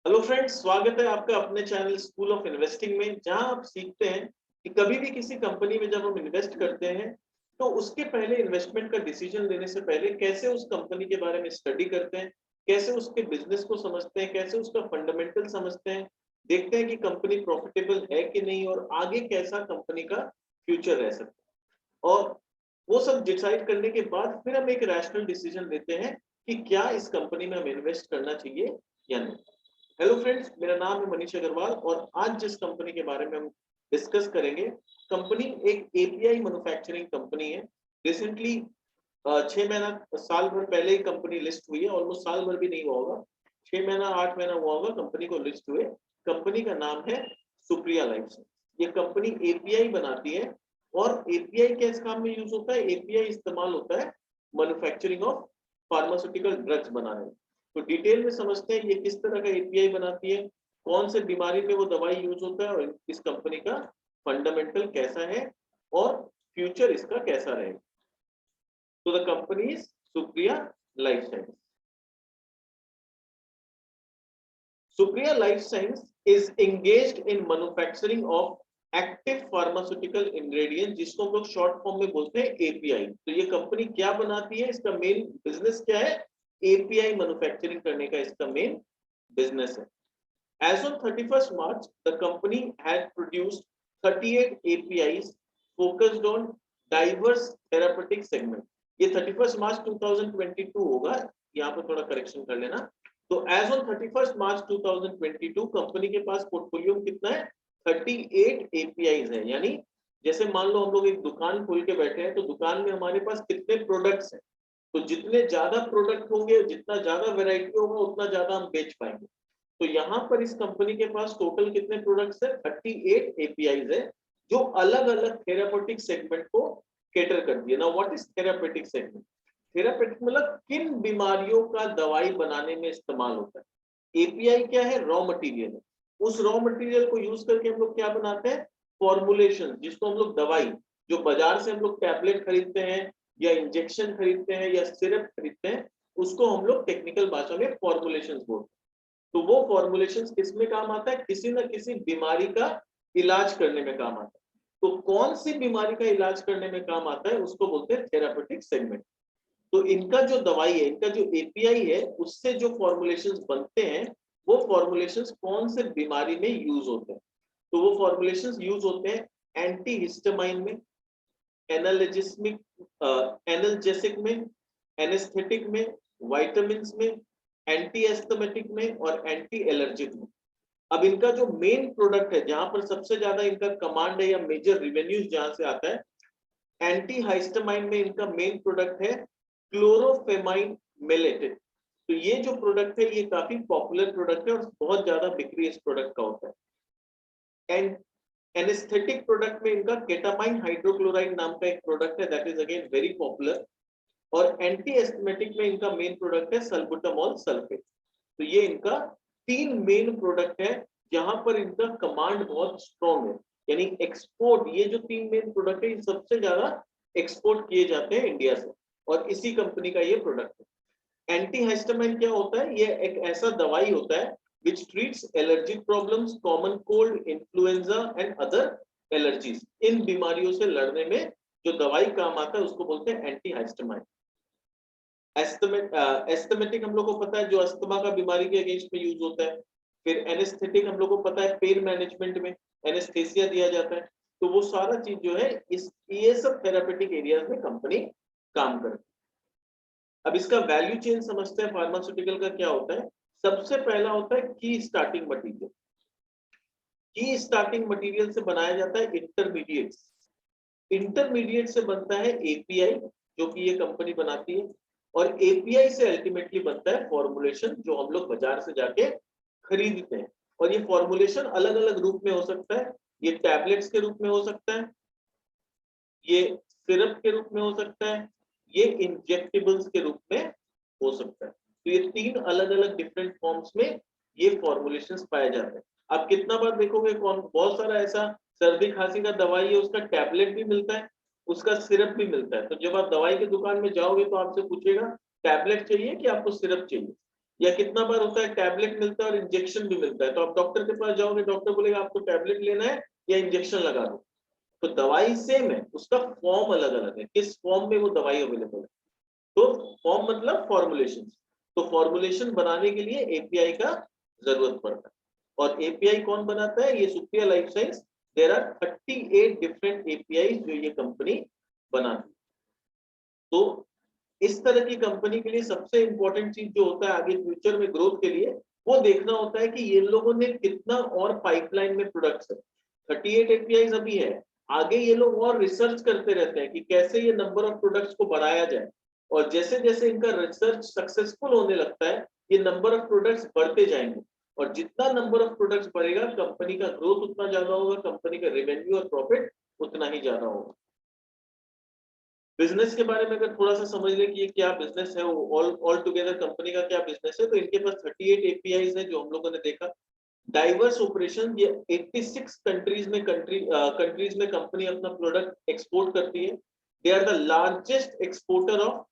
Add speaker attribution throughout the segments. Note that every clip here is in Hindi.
Speaker 1: हेलो फ्रेंड्स, स्वागत है आपका अपने चैनल स्कूल ऑफ इन्वेस्टिंग में, जहां आप सीखते हैं कि कभी भी किसी कंपनी में जब हम इन्वेस्ट करते हैं तो उसके पहले इन्वेस्टमेंट का डिसीजन लेने से पहले कैसे उस कंपनी के बारे में स्टडी करते हैं, कैसे उसके बिजनेस को समझते हैं, कैसे उसका फंडामेंटल समझते हैं, देखते हैं कि कंपनी प्रॉफिटेबल है कि नहीं और आगे कैसा कंपनी का फ्यूचर रह सकता है। और वो सब डिसाइड करने के बाद फिर हम एक रैशनल डिसीजन लेते हैं कि क्या इस कंपनी में हम इन्वेस्ट करना चाहिए या नहीं। हेलो फ्रेंड्स, मेरा नाम है मनीष अग्रवाल और आज जिस कंपनी के बारे में हम डिस्कस करेंगे, कंपनी एक एपीआई मैन्युफैक्चरिंग कंपनी है। रिसेंटली 6 महीना साल भर पहले ही कंपनी लिस्ट हुई है, ऑलमोस्ट साल भर भी नहीं हुआ होगा, 6 महीना 8 महीना हुआ होगा कंपनी को लिस्ट हुए। कंपनी का नाम है सुप्रिया लाइफ साइंस। ये कंपनी एपीआई बनाती है और एपीआई किस काम में यूज होता है? एपीआई इस्तेमाल होता है मैन्युफैक्चरिंग ऑफ फार्मास्यूटिकल ड्रग्स बनाने में। तो डिटेल में समझते हैं ये किस तरह का एपीआई बनाती है, कौन से बीमारी पे वो दवाई यूज होता है और इस कंपनी का फंडामेंटल कैसा है और फ्यूचर इसका कैसा रहेगा। तो the company is Supriya life science. Supriya life science is engaged in manufacturing of active pharmaceutical ingredient, जिसको हम लोग शॉर्ट फॉर्म में बोलते हैं एपीआई। तो ये कंपनी क्या बनाती है, इसका मेन बिजनेस क्या है? एपीआई मैन्युफैक्चरिंग करने का इसका मेन बिजनेस है। As on 31st March, the company had produced 38 APIs focused on diverse therapeutic segment. ये 31st March 2022 होगा, यहाँ पर थोड़ा करेक्शन कर लेना। तो as on 31st March 2022 company के पास पोर्टफोलियो कितना है? 38 APIs है। यानी जैसे मान लो हम लोग एक दुकान खोल के बैठे हैं, तो दुकान में हमारे पास कितने प्रोडक्ट्स हैं, तो जितने ज्यादा प्रोडक्ट होंगे, जितना ज्यादा वैरायटी होगा, उतना ज्यादा हम बेच पाएंगे। तो यहाँ पर इस कंपनी के पास टोटल कितने प्रोडक्ट्स है? 38 एपीआईज है, जो अलग अलग थेरापेटिक सेगमेंट को कैटर करती है। ना what is therapeutic segment? Therapeutic मतलब किन बीमारियों का दवाई बनाने में इस्तेमाल होता है। एपीआई क्या है? रॉ मटेरियल है। उस रॉ मटेरियल को यूज करके हम लोग क्या बनाते हैं? फॉर्मुलेशन, जिसको हम लोग दवाई, जो बाजार से हम लोग टैबलेट खरीदते हैं या इंजेक्शन खरीदते हैं या सिरप खरीदते हैं, उसको हम लोग टेक्निकल भाषा में फॉर्मुलेशन बोलते हैं। तो वो फॉर्मुलेशंस किसमें काम आता है? किसी न किसी बीमारी का इलाज करने में काम आता है। तो कौन सी बीमारी का इलाज करने में काम आता है, उसको बोलते हैं थेरापेटिक सेगमेंट। तो इनका जो दवाई है, इनका जो एपीआई है, उससे जो फॉर्मुलेशंस बनते हैं, वो फॉर्मुलेशंस कौन से बीमारी में यूज होते हैं? तो वो फॉर्मुलेशंस यूज होते हैं एंटी हिस्टामाइन में, एनाल्जेसिक एनाल्जेसिक में, एनेस्थेटिक में, विटामिन्स में, एंटी एस्थमेटिक में और एंटी एलर्जिक में। अब इनका जो मेन प्रोडक्ट है, जहां पर सबसे ज्यादा इनका कमांड है या मेजर रिवेन्यूज जहां से आता है, एंटी हाइस्टामाइन में इनका मेन प्रोडक्ट है क्लोरोफेमाइन मेलेटेट। तो ये जो प्रोडक्ट है, ये काफी पॉपुलर प्रोडक्ट है और बहुत ज्यादा बिक्री इस प्रोडक्ट का होता है। एंड एनेस्थेटिक प्रोडक्ट में इनका केटामाइन हाइड्रोक्लोराइड नाम का एक प्रोडक्ट है, that is again very popular. और एंटी एस्थमेटिक में इनका मेन प्रोडक्ट है सल्बुटामॉल सल्फेट। तो ये इनका 3 मेन प्रोडक्ट है, जहां पर इनका कमांड बहुत स्ट्रॉन्ग है। यानी एक्सपोर्ट, ये जो 3 मेन प्रोडक्ट है, ये सबसे ज्यादा एक्सपोर्ट किए जाते हैं इंडिया से, और इसी कंपनी का ये प्रोडक्ट है। एंटी हिस्टामाइन क्या होता है? ये एक ऐसा दवाई होता है which treats allergic problems, common cold, influenza and other allergies। इन बीमारियों से लड़ने में जो दवाई काम आता है, उसको बोलते हैं एंटी हिस्टामाइन। एस्थमेटिक हम लोग को पता है, जो अस्थमा का बीमारी के अगेंस्ट में यूज होता है। फिर एनेस्थेटिक हम लोग को पता है, पेन मैनेजमेंट में एनेस्थेसिया दिया जाता है। तो वो सारा चीज जो है, इस ये सब थेरापेटिक एरियाज में कंपनी काम करती है। अब इसका वैल्यू चेन समझते हैं, फार्मास्यूटिकल का क्या होता है। सबसे पहला होता है की स्टार्टिंग मटीरियल। की स्टार्टिंग मटीरियल से बनाया जाता है इंटरमीडिएट्स। इंटरमीडिएट से बनता है एपीआई, जो कि ये कंपनी बनाती है। और एपीआई से अल्टीमेटली बनता है फॉर्मुलेशन, जो हम लोग बाजार से जाके खरीदते हैं। और ये फॉर्मुलेशन अलग अलग रूप में हो सकता है। ये टैबलेट्स के रूप में हो सकता है, ये सिरप के रूप में हो सकता है, ये इंजेक्टेबल्स के रूप में हो सकता है। तो ये 3 अलग अलग डिफरेंट फॉर्म्स में ये फॉर्मुलेशंस पाए जाते हैं। आप कितना बार देखोगे, कौन बहुत सारा ऐसा सर्दी खांसी का दवाई है, उसका टैबलेट भी मिलता है, उसका सिरप भी मिलता है। तो जब आप दवाई की दुकान में जाओगे तो आपसे पूछेगा टैबलेट चाहिए कि आपको सिरप चाहिए। या कितना बार होता है टैबलेट मिलता है और इंजेक्शन भी मिलता है, तो आप डॉक्टर के पास जाओगे, डॉक्टर बोलेगा आपको टैबलेट लेना है या इंजेक्शन लगा दो। तो दवाई सेम है, उसका फॉर्म अलग अलग है, किस फॉर्म में वो दवाई अवेलेबल है। तो फॉर्म मतलब फॉर्मुलेशन, तो फॉर्मुलेशन बनाने के लिए एपीआई का जरूरत पड़ता है। और एपीआई कौन बनाता है, ये Supriya life science. There are 38 different API जो ये कंपनी बनाती है। तो इस तरह की कंपनी के लिए सबसे इंपॉर्टेंट चीज जो होता है आगे फ्यूचर में ग्रोथ के लिए, वो देखना होता है कि ये लोगों ने कितना और पाइपलाइन में प्रोडक्ट्स है। 38 एपीआई अभी है, आगे ये लोग और रिसर्च करते रहते हैं कि कैसे ये नंबर ऑफ प्रोडक्ट्स को बढ़ाया जाए। और जैसे जैसे इनका रिसर्च सक्सेसफुल होने लगता है, ये नंबर ऑफ प्रोडक्ट्स बढ़ते जाएंगे। और जितना नंबर ऑफ प्रोडक्ट्स बढ़ेगा, कंपनी का ग्रोथ उतना ज्यादा होगा, कंपनी का रेवेन्यू और प्रॉफिट उतना ही ज्यादा होगा। बिजनेस के बारे में अगर थोड़ा सा समझ लें कि ये क्या बिजनेस है, वो ऑल टुगेदर कंपनी का क्या बिजनेस है, तो इनके पास 38 एपीआईज है जो हम लोगों ने देखा। डाइवर्स ऑपरेशन, ये 86 कंट्रीज में कंपनी अपना प्रोडक्ट एक्सपोर्ट करती है। They are the largest exporter of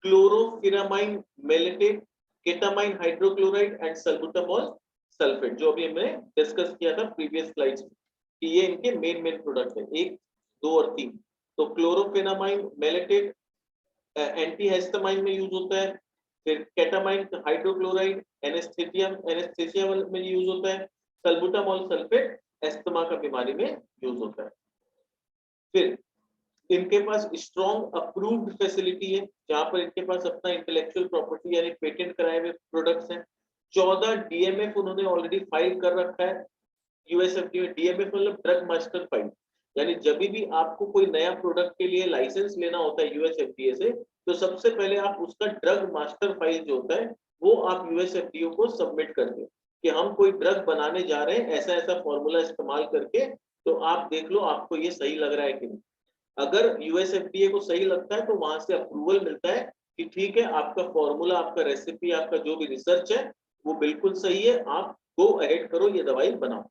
Speaker 1: chlorpheniramine maleate, ketamine hydrochloride and salbutamol sulphate, जो अभी हमने डिस्कस किया था प्रीवियस स्लाइड्स में कि ये इनके मेन प्रोडक्ट है, 1, 2 और 3। तो क्लोरोफेनामाइन मेलेटेट एंटीहिस्टामाइन में यूज होता है, फिर केटामाइन हाइड्रोक्लोराइड एनेस्थेसिया में यूज होता है, सल्बुटामॉल सल्फेट एस्थमा का बीमारी में यूज होता है। फिर इनके पास स्ट्रॉन्ग अप्रूव्ड फैसिलिटी है, जहां पर इनके पास अपना इंटेलेक्चुअल प्रॉपर्टी यानी पेटेंट कराए हुए प्रोडक्ट्स हैं। 14 डीएमएफ उन्होंने ऑलरेडी फाइल कर रखा है यूएसएफडीए। डीएमएफ मतलब ड्रग मास्टर फाइल, यानी जब भी आपको कोई नया प्रोडक्ट के लिए लाइसेंस लेना होता है यूएसएफडीए से, तो सबसे पहले आप उसका ड्रग मास्टर फाइल जो होता है वो आप यूएसएफडीए को सबमिट कर दें कि हम कोई ड्रग बनाने जा रहे हैं ऐसा ऐसा फॉर्मूला इस्तेमाल करके, तो आप देख लो आपको ये सही लग रहा है कि नहीं। अगर यूएसएफडीए को सही लगता है तो वहां से अप्रूवल मिलता है कि ठीक है, आपका फॉर्मूला, आपका रेसिपी, आपका जो भी रिसर्च है वो बिल्कुल सही है, आप गो अहेड करो, ये दवाई बनाओ।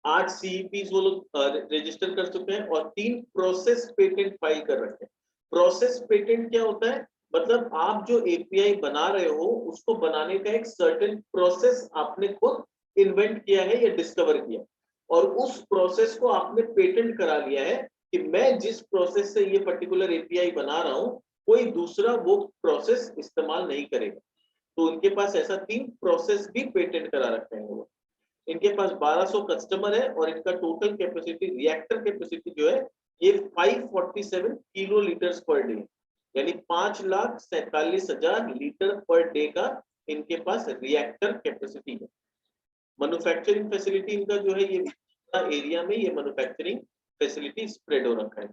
Speaker 1: 8 सीईपी वो लोग रजिस्टर कर चुके हैं और 3 प्रोसेस पेटेंट फाइल कर रखे हैं। प्रोसेस पेटेंट क्या होता है, मतलब आप जो एपीआई बना रहे हो उसको बनाने का एक सर्टेन प्रोसेस आपने खुद इन्वेंट किया है या डिस्कवर किया, और उस प्रोसेस को आपने पेटेंट करा लिया है कि मैं जिस प्रोसेस से ये पर्टिकुलर एपीआई बना रहा हूं, कोई दूसरा वो प्रोसेस इस्तेमाल नहीं करेगा। तो उनके पास ऐसा 3 प्रोसेस भी पेटेंट करा रखे हैं वो। इनके पास 1200 कस्टमर है और इनका टोटल कैपेसिटी, रिएक्टर कैपेसिटी जो है ये 547 किलो लीटर्स पर डे, यानी 5,47,000 लीटर पर डे का इनके पास रिएक्टर कैपेसिटी है। मैन्युफैक्चरिंग फैसिलिटी इनका जो है ये एरिया में ये मैन्युफैक्चरिंग फैसिलिटी स्प्रेड हो रखा है।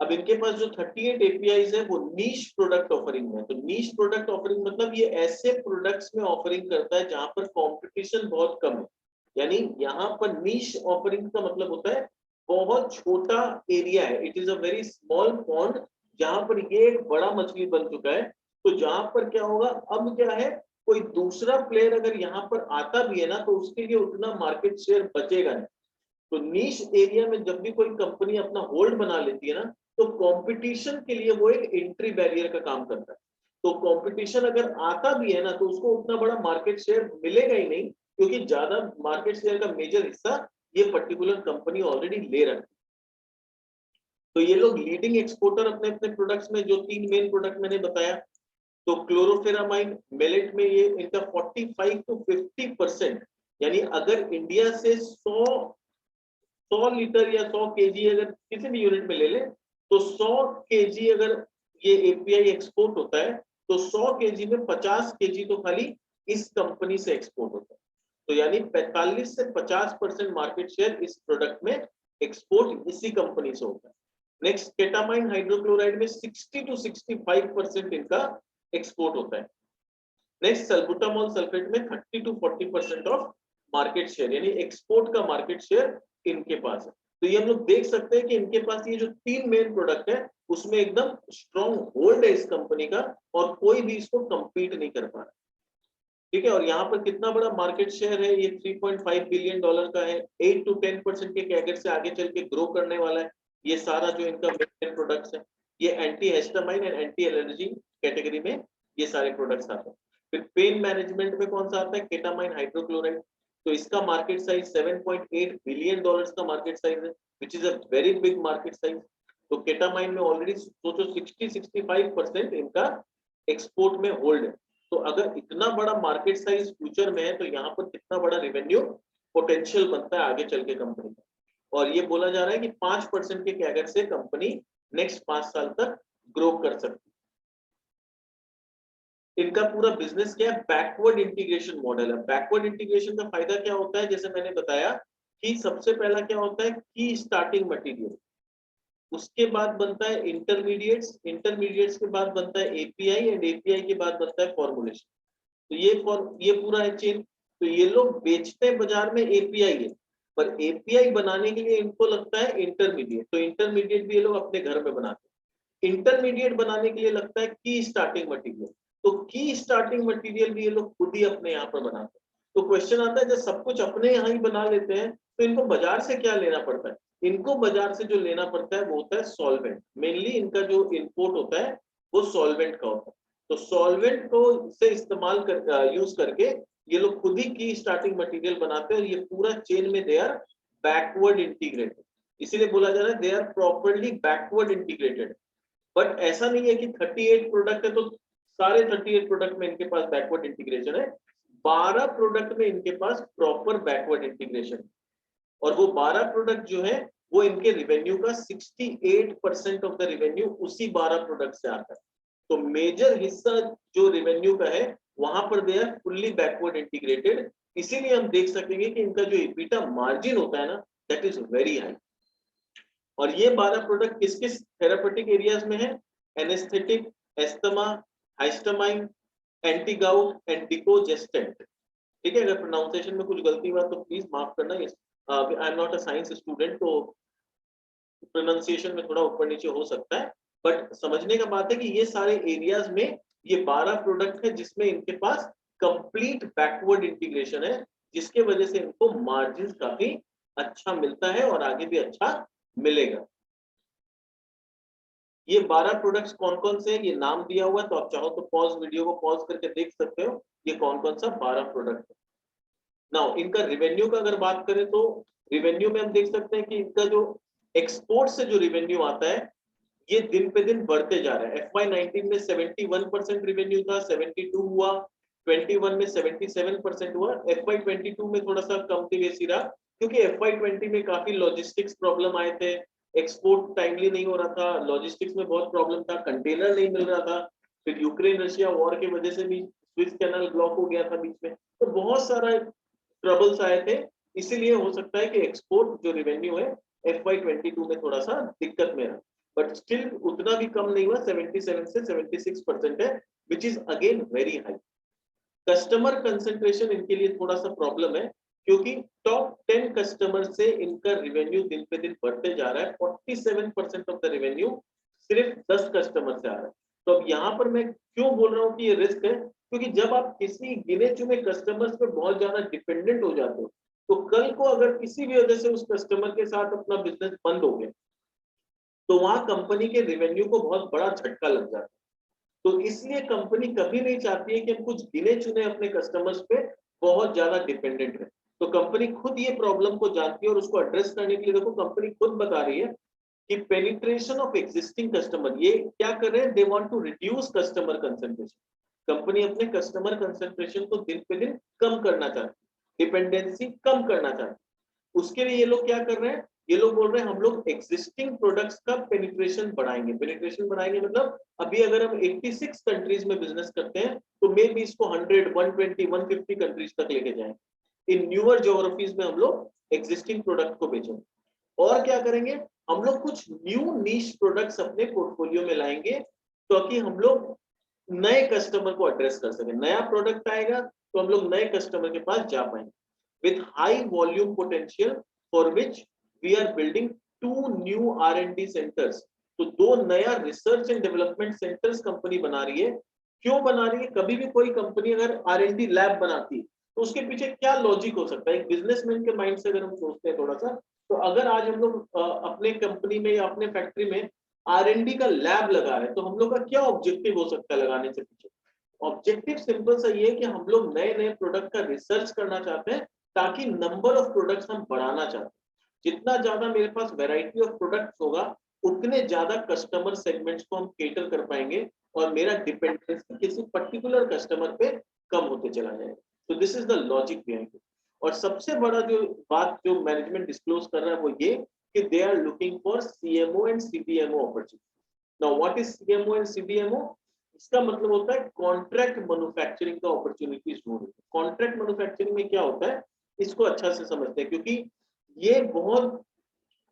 Speaker 1: अब इनके पास जो 38 एपीआईज है वो नीश प्रोडक्ट ऑफरिंग है। तो नीश प्रोडक्ट ऑफरिंग मतलब ये ऐसे प्रोडक्ट्स में ऑफरिंग करता है जहां पर कंपटीशन बहुत कम है, यानी यहाँ पर नीश ऑफरिंग का मतलब होता है बहुत छोटा एरिया है, it is a very small pond, जहां पर ये एक बड़ा मछली बन चुका है। तो जहां पर क्या होगा, अब क्या है, कोई दूसरा प्लेयर अगर यहाँ पर आता भी है ना, तो उसके लिए उतना मार्केट शेयर बचेगा नहीं। तो नीश एरिया में जब भी कोई कंपनी अपना होल्ड बना लेती है ना, तो कंपटीशन के लिए वो एक एंट्री बैरियर का काम करता है। तो कंपटीशन अगर आता भी है ना, तो उसको उतना बड़ा मार्केट शेयर मिलेगा ही नहीं, क्योंकि ज्यादा मार्केट शेयर का मेजर हिस्सा ये पर्टिकुलर कंपनी ऑलरेडी ले रखी है। तो ये लोग लीडिंग एक्सपोर्टर अपने अपने प्रोडक्ट्स में, जो 3 मेन प्रोडक्ट मैंने बताया, तो क्लोरोफेरामाइन मेलेट में ये इनका 45 to 50%, यानी अगर इंडिया से 100 लीटर या 100 केजी अगर किसी भी यूनिट में ले ले, तो 100 केजी अगर ये एपीआई एक्सपोर्ट होता है, तो 100 केजी में 50 केजी तो खाली इस कंपनी से एक्सपोर्ट होता है। तो यानी 45 से 50% मार्केट शेयर इस प्रोडक्ट में एक्सपोर्ट इसी कंपनी से होता है। नेक्स्ट, केटामाइन हाइड्रोक्लोराइड में 60 to 65% इनका एक्सपोर्ट होता है। नेक्स्ट, सल्बुटामॉल सल्फेट में 30 to 40% ऑफ मार्केट शेयर, यानी एक्सपोर्ट का मार्केट शेयर इनके पास है। तो ये हम लोग देख सकते हैं कि इनके पास ये जो 3 मेन प्रोडक्ट है उसमें एकदम स्ट्रॉन्ग होल्ड है इस कंपनी का, और कोई भी इसको compete नहीं कर पा रहा। ठीक है, और यहाँ पर कितना बड़ा मार्केट शेयर है, ये $3.5 बिलियन का है, 8 to 10% के कैगर से आगे चल के ग्रो करने वाला है। ये सारा जो इनका मेन प्रोडक्ट्स है, ये anti histamine and anti allergy category में ये सारे प्रोडक्ट्स आते हैं। फिर पेन मैनेजमेंट में कौन सा आता है, केटामाइन हाइड्रोक्लोराइड, तो इसका मार्केट साइज 7.8 बिलियन डॉलर्स का मार्केट साइज है, which is a very big market size. तो केटामाइन में ऑलरेडी सोचो 60-65% इनका एक्सपोर्ट में होल्ड है। तो अगर इतना बड़ा मार्केट साइज फ्यूचर में है तो यहाँ पर कितना बड़ा रेवेन्यू पोटेंशियल बनता है आगे चल के कंपनी का। और ये बोला जा रहा है कि 5% के कैगर से कंपनी नेक्स्ट 5 साल तक ग्रो कर सकती है। इनका पूरा बिजनेस क्या है, बैकवर्ड इंटीग्रेशन मॉडल है। बैकवर्ड इंटीग्रेशन का फायदा क्या होता है, जैसे मैंने बताया कि सबसे पहला क्या होता है की स्टार्टिंग मटेरियल, उसके बाद बनता है इंटरमीडिएट्स, इंटरमीडिएट्स के बाद बनता है एपीआई एंड एपीआई के बाद बनता है फॉर्मुलेशन। तो ये पूरा है चेन। तो ये लोग बेचते हैं बाजार में एपीआई है, पर एपीआई बनाने के लिए इनको लगता है इंटरमीडिएट, तो इंटरमीडिएट भी ये लोग अपने घर में बनाते हैं। इंटरमीडिएट बनाने के लिए लगता है की स्टार्टिंग मटेरियल, तो की स्टार्टिंग मटेरियल भी ये लोग खुद ही अपने यहाँ पर बनाते हैं। तो क्वेश्चन आता है जब सब कुछ अपने यहाँ ही बना लेते हैं तो इनको बाजार से क्या लेना पड़ता है, इनको बाजार से जो लेना पड़ता है वो होता है सॉल्वेंट। मेनली इनका जो इनपुट होता है वो सॉल्वेंट का होता है। तो सॉल्वेंट को से इस्तेमाल कर यूज करके ये लोग खुद ही की स्टार्टिंग मटेरियल बनाते हैं और ये पूरा चेन में दे आर बैकवर्ड इंटीग्रेटेड, इसीलिए बोला जा रहा है they are properly backward integrated. But ऐसा नहीं है कि 38 प्रोडक्ट है तो सारे 38 प्रोडक्ट में इनके पास बैकवर्ड इंटीग्रेशन है, 12 प्रोडक्ट में इनके पास प्रॉपर बैकवर्ड इंटीग्रेशन है। और वो 12 प्रोडक्ट जो है वो इनके रिवेन्यू का 68% ऑफ द रिवेन्यू उसी 12 प्रोडक्ट से आता है। तो मेजर हिस्सा जो रिवेन्यू का है वहां पर they are fully backward integrated, इसीलिए हम देख सकेंगे कि इनका जो EBITDA मार्जिन होता है ना दैट इज वेरी हाई। और ये 12 प्रोडक्ट किस किस थेरापेटिक एरियाज में है, anaesthetic, asthma, histamine, anti gout and decongestant. ठीक है, अगर प्रोनाउंसिएशन में कुछ गलती हुआ तो प्लीज माफ करना, I am not a science student तो प्रोनाउंसिएशन में थोड़ा ऊपर नीचे हो सकता है, बट समझने का बात है कि ये सारे एरियाज में ये 12 प्रोडक्ट है जिसमें इनके पास कंप्लीट बैकवर्ड इंटीग्रेशन है, जिसके वजह से इनको मार्जिन काफी अच्छा मिलता है और आगे भी अच्छा मिलेगा। ये 12 प्रोडक्ट्स कौन कौन से हैं ये नाम दिया हुआ है, तो आप चाहो तो पॉज वीडियो को पॉज करके देख सकते हो ये कौन कौन सा 12 प्रोडक्ट है। नाउ इनका रिवेन्यू का अगर बात करें तो रिवेन्यू में हम देख सकते हैं कि इनका जो एक्सपोर्ट से जो रिवेन्यू आता है ये दिन पे दिन बढ़ते जा रहा है। FY19 में 71% रिवेन्यू था, 72 हुआ, 21 में 77% हुआ, FY22 में थोड़ा सा कम बेसी रहा क्योंकि FY20 में काफी लॉजिस्टिक्स प्रॉब्लम आए थे, एक्सपोर्ट टाइमली नहीं हो रहा था, लॉजिस्टिक्स में बहुत प्रॉब्लम था, कंटेनर नहीं मिल रहा था, फिर यूक्रेन रशिया वॉर की वजह से भी स्विस कैनाल ब्लॉक हो गया था बीच में, तो बहुत सारा ट्रबल्स आए थे। इसीलिए हो सकता है कि एक्सपोर्ट जो रेवेन्यू है FY22 में थोड़ा सा दिक्कत में रहा, बट स्टिल उतना भी कम नहीं हुआ, 77 से 76% है, which is again very high. Customer concentration इनके लिए थोड़ा सा प्रॉब्लम है क्योंकि टॉप 10 कस्टमर से इनका रिवेन्यू दिन पे दिन बढ़ते जा रहा है, 47% ऑफ द रिवेन्यू सिर्फ 10 कस्टमर से आ रहा है। तो अब यहाँ पर मैं क्यों बोल रहा हूँ कि ये रिस्क है, क्योंकि जब आप किसी गिने चुने कस्टमर्स पे बहुत ज्यादा डिपेंडेंट हो जाते हो तो कल को अगर किसी भी वजह से उस कस्टमर के साथ अपना बिजनेस बंद हो गया तो वहां कंपनी के रेवेन्यू को बहुत बड़ा झटका लग जाता है। तो इसलिए कंपनी कभी नहीं चाहती है कि हम कुछ गिने चुने अपने कस्टमर्स पे बहुत ज्यादा डिपेंडेंट है। तो कंपनी खुद ये प्रॉब्लम को जानती है और उसको एड्रेस करने के लिए देखो कंपनी खुद बता रही है कि पेनिट्रेशन ऑफ एग्जिस्टिंग कस्टमर, ये क्या कर रहे हैं, they want to reduce customer concentration. Company अपने कस्टमर कंसंट्रेशन को दिन पे दिन कम करना चाहती है, डिपेंडेंसी कम करना चाहती है। उसके लिए ये लोग क्या कर रहे हैं, ये लोग बोल रहे हैं हम लोग एग्जिस्टिंग प्रोडक्ट्स का पेनिट्रेशन बढ़ाएंगे। पेनिट्रेशन बढ़ाएंगे मतलब अभी अगर हम 86 कंट्रीज में बिजनेस करते हैं तो मे बी इसको 100, 120, 150 कंट्रीज तक लेके जाएंगे। इन न्यूअर ज्योग्राफीज में हम लोग एग्जिस्टिंग प्रोडक्ट को बेचेंगे। और क्या करेंगे, हम लोग कुछ न्यू नीश प्रोडक्ट्स अपने पोर्टफोलियो में लाएंगे ताकि हम लोग नए कस्टमर को एड्रेस कर सकें। नया प्रोडक्ट आएगा तो हम लोग नए कस्टमर के पास जा पाएंगे with high volume potential, for which we are building 2 new R&D centres. तो 2 नया research and development centres company बना रही है। क्यों बना रही है, कभी भी कोई कंपनी अगर R&D लैब बनाती है तो उसके पीछे क्या लॉजिक हो सकता है, एक बिजनेसमैन के माइंड से अगर हम सोचते हैं थोड़ा सा, तो अगर आज हम लोग अपने कंपनी में या अपने फैक्ट्री में R&D का लैब लगा रहे हैं तो हम लोग का क्या ऑब्जेक्टिव हो सकता है लगाने से पीछे। ऑब्जेक्टिव सिंपल सा ये है कि हम लोग नए नए प्रोडक्ट का रिसर्च करना चाहते हैं ताकि नंबर ऑफ प्रोडक्ट्स हम बढ़ाना चाहते हैं। जितना ज्यादा मेरे पास वैरायटी ऑफ प्रोडक्ट्स होगा उतने ज्यादा कस्टमर सेगमेंट्स को हम केटर कर पाएंगे और मेरा डिपेंडेंसी किसी पर्टिकुलर कस्टमर पे कम होते चला जाएगा। तो this is the logic behind it. और सबसे बड़ा जो बात जो मैनेजमेंट डिस्क्लोज कर रहा है वो ये कि they are looking for CMO and CDMO opportunity. Now what is CMO and CDMO? इसका मतलब होता है कॉन्ट्रैक्ट मैन्युफैक्चरिंग का अपॉर्चुनिटीज ढूंढ रहे हैं। कॉन्ट्रैक्ट मैन्युफैक्चरिंग में क्या होता है इसको अच्छा से समझते हैं, क्योंकि ये बहुत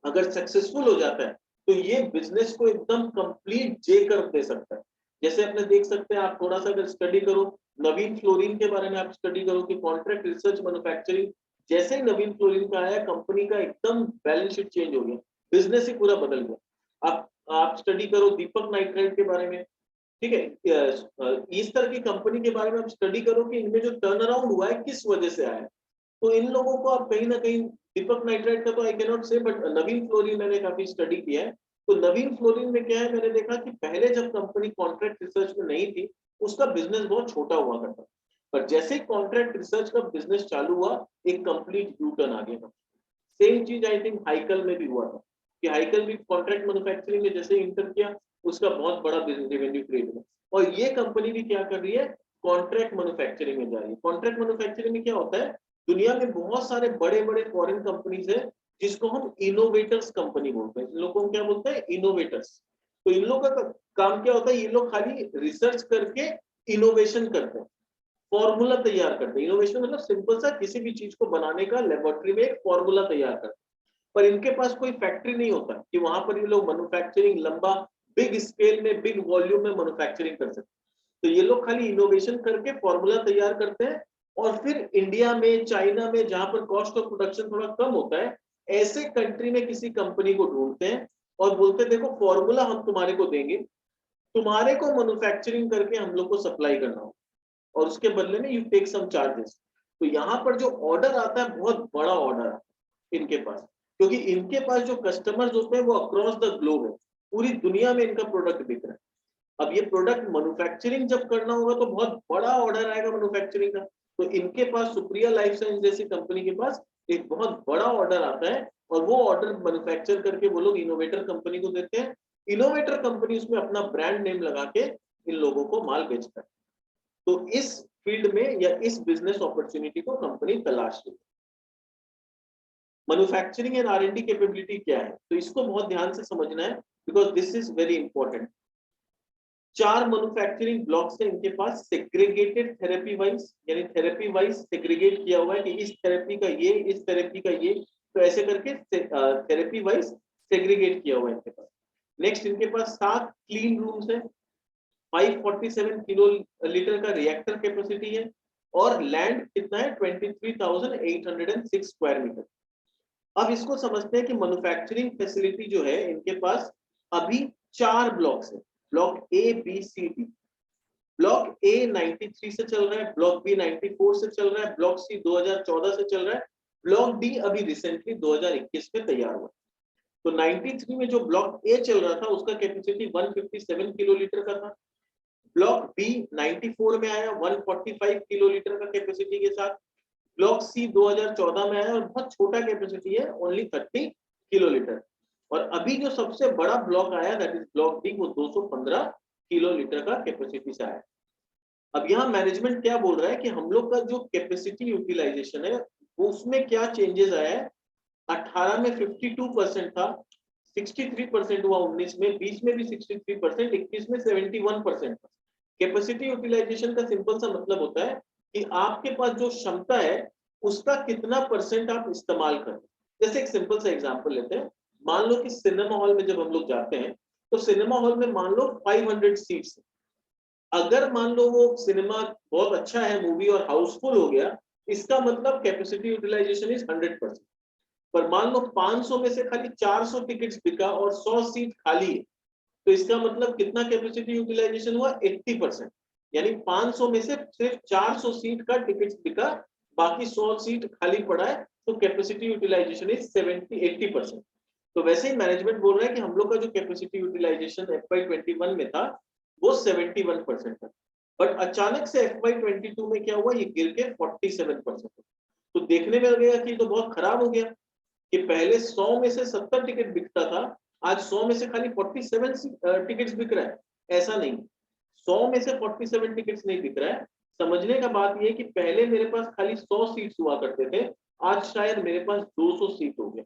Speaker 1: अगर सक्सेसफुल हो जाता है तो ये बिजनेस को एकदम कंप्लीट जे कर्व दे सकता है। जैसे अपने देख सकते हैं, आप थोड़ा सा अगर स्टडी करो नवीन फ्लोरिन के बारे में, आप स्टडी करो कि कॉन्ट्रैक्ट रिसर्च मैन्युफैक्चरिंग जैसे ही नवीन फ्लोरिन का आया कंपनी का एकदम बैलेंस शीट चेंज हो गया, बिजनेस ही पूरा बदल गया। आप स्टडी करो दीपक नाइट्राइट के बारे में, ठीक है, इस तरह की कंपनी के बारे में आप स्टडी करो कि इनमें जो टर्न अराउंड हुआ है किस वजह से आया है। तो इन लोगों को आप कहीं ना कहीं, दीपक नाइट्राइट का तो आई कैन नॉट से, बट नवीन फ्लोरिन मैंने काफी स्टडी किया है। तो नवीन फ्लोरिन में क्या है, मैंने देखा कि पहले जब कंपनी कॉन्ट्रैक्ट रिसर्च में नहीं थी उसका बिजनेस बहुत छोटा हुआ करता, पर जैसे ही कॉन्ट्रैक्ट रिसर्च का बिजनेस चालू हुआ एक कंप्लीट यू टर्न आ गया। सेम चीज आई थिंक हाइकल में भी हुआ था कि हाइकल भी कॉन्ट्रैक्ट मैन्युफैक्चरिंग में जैसे इंटर किया उसका बहुत बड़ा रेवेन्यू क्रिएट हुआ। और ये कंपनी भी क्या कर रही है, कॉन्ट्रैक्ट मैन्युफैक्चरिंग में जा रही है। कॉन्ट्रैक्ट मैन्युफैक्चरिंग में क्या होता है, दुनिया में बहुत सारे बड़े बड़े फॉरेन कंपनीज है जिसको हम इनोवेटर्स कंपनी बोलते हैं। इन लोगों को क्या बोलते हैं, इनोवेटर्स। तो इन लोगों का काम क्या होता है, ये लोग खाली रिसर्च करके इनोवेशन करते हैं, फॉर्मूला तैयार करते हैं। इनोवेशन मतलब सिंपल सा किसी भी चीज को बनाने का लेबोरेटरी में एक फॉर्मूला तैयार करते हैं, पर इनके पास कोई फैक्ट्री नहीं होता कि वहां पर ये लोग मैन्युफैक्चरिंग लंबा बिग स्केल में बिग वॉल्यूम में मैन्युफैक्चरिंग कर सकते। तो ये लोग खाली इनोवेशन करके फॉर्मूला तैयार करते हैं और फिर इंडिया में चाइना में जहां पर कॉस्ट ऑफ प्रोडक्शन थोड़ा कम होता है ऐसे कंट्री में किसी कंपनी को ढूंढते हैं और बोलते हैं देखो फॉर्मूला हम तुम्हारे को देंगे, तुम्हारे को मैन्युफैक्चरिंग करके हम लोग को सप्लाई करना हो और उसके बदले में यू टेक सम चार्जेस। तो यहाँ पर जो ऑर्डर आता है बहुत बड़ा ऑर्डर आता है इनके पास, क्योंकि इनके पास जो कस्टमर्स होते हैं वो अक्रॉस द ग्लोब है, पूरी दुनिया में इनका प्रोडक्ट बिक रहा है। अब ये प्रोडक्ट मैन्युफैक्चरिंग जब करना होगा तो बहुत बड़ा ऑर्डर आएगा मैन्युफैक्चरिंग का। तो इनके पास सुप्रिया लाइफ साइंस जैसी कंपनी के पास एक बहुत बड़ा ऑर्डर आता है और वो ऑर्डर मैन्युफैक्चर करके वो लोग इनोवेटर कंपनी को देते हैं। इनोवेटर कंपनी उसमें अपना ब्रांड नेम लगा के इन लोगों को माल बेचता है। तो इस फील्ड में या इस बिजनेस अपॉर्चुनिटी को कंपनी तलाश रही है। मैन्युफैक्चरिंग एंड आर&डी कैपेबिलिटी क्या है, तो इसको बहुत ध्यान से समझना है because this is very important. 4 manufacturing blocks है इनके पास, सेग्रीगेटेड थेरेपी वाइज, यानी थेरेपी वाइज सेग्रीगेट किया हुआ है कि इस थेरेपी का ये, इस थेरेपी का ये, तो ऐसे करके थेरेपी वाइज सेग्रीगेट किया हुआ है इनके पास। नेक्स्ट इनके पास 7 क्लीन रूम्स है, 547 किलो लीटर का रिएक्टर कैपेसिटी है और लैंड कितना है 23,806 स्क्वायर मीटर। अब इसको समझते हैं कि मैन्युफैक्चरिंग फैसिलिटी जो है इनके पास अभी 4 ब्लॉक्स है, block A B C D. Block A 93 से चल रहा है, ब्लॉक बी 94 से चल रहा है, ब्लॉक सी 2014 से चल रहा है, ब्लॉक डी अभी रिसेंटली 2021 में तैयार हुआ। तो 93 में जो ब्लॉक ए चल रहा था उसका कैपेसिटी 157 किलो लीटर का था। ब्लॉक बी 94 में आया 145 किलो लीटर का कैपेसिटी के साथ। ब्लॉक सी 2014 में आया और बहुत छोटा कैपेसिटी है, ओनली 30 किलो लीटर। और अभी जो सबसे बड़ा ब्लॉक आया दैट इज ब्लॉक डी, वो 215 किलो लीटर का कैपेसिटी से आया। अब यहाँ मैनेजमेंट क्या बोल रहा है कि हम लोग का जो कैपेसिटी यूटिलाइजेशन है वो उसमें क्या चेंजेस आया है। 18 में 52% था, 63% हुआ 19 में, 20 में भी 63%, 21 में 71% था। कैपेसिटी यूटिलाइजेशन का सिंपल सा मतलब होता है कि आपके पास जो क्षमता है उसका कितना परसेंट आप इस्तेमाल करें। जैसे एक सिंपल सा एग्जांपल लेते हैं, मान लो कि सिनेमा हॉल में जब हम लोग जाते हैं तो सिनेमा हॉल में मान लो 500 सीट्स। अगर मान लो वो सिनेमा बहुत अच्छा है मूवी और हाउसफुल हो गया, इसका मतलब कैपेसिटी यूटिलाइजेशन इज 100%। पर मान लो 500 में से खाली 400 टिकट्स बिका और 100 सीट खाली है, तो इसका मतलब कितना कैपेसिटी यूटिलाइजेशन हुआ, 80%। यानी 500 में से सिर्फ 400 सीट का टिकट्स बिका, बाकी 100 सीट खाली पड़ा है, तो कैपेसिटी यूटिलाइजेशन इज 80%। तो वैसे ही मैनेजमेंट बोल रहा है कि हम लोग का जो कैपेसिटी यूटिलाइजेशन FY21 में था वो 71% था। बट अचानक से FY22 में क्या हुआ, ये गिर के 47%। तो देखने में लगेगा कि तो बहुत खराब हो गया कि पहले 100 में से 70 टिकट बिकता था, आज 100 में से खाली 47 टिकट्स बिक रहा है। ऐसा नहीं, 100 में से 47 टिकट्स नहीं बिक रहा है। समझने का बात यह है कि पहले मेरे पास खाली 100 सीट्स हुआ करते थे, आज शायद मेरे पास 200 सीट हो गया।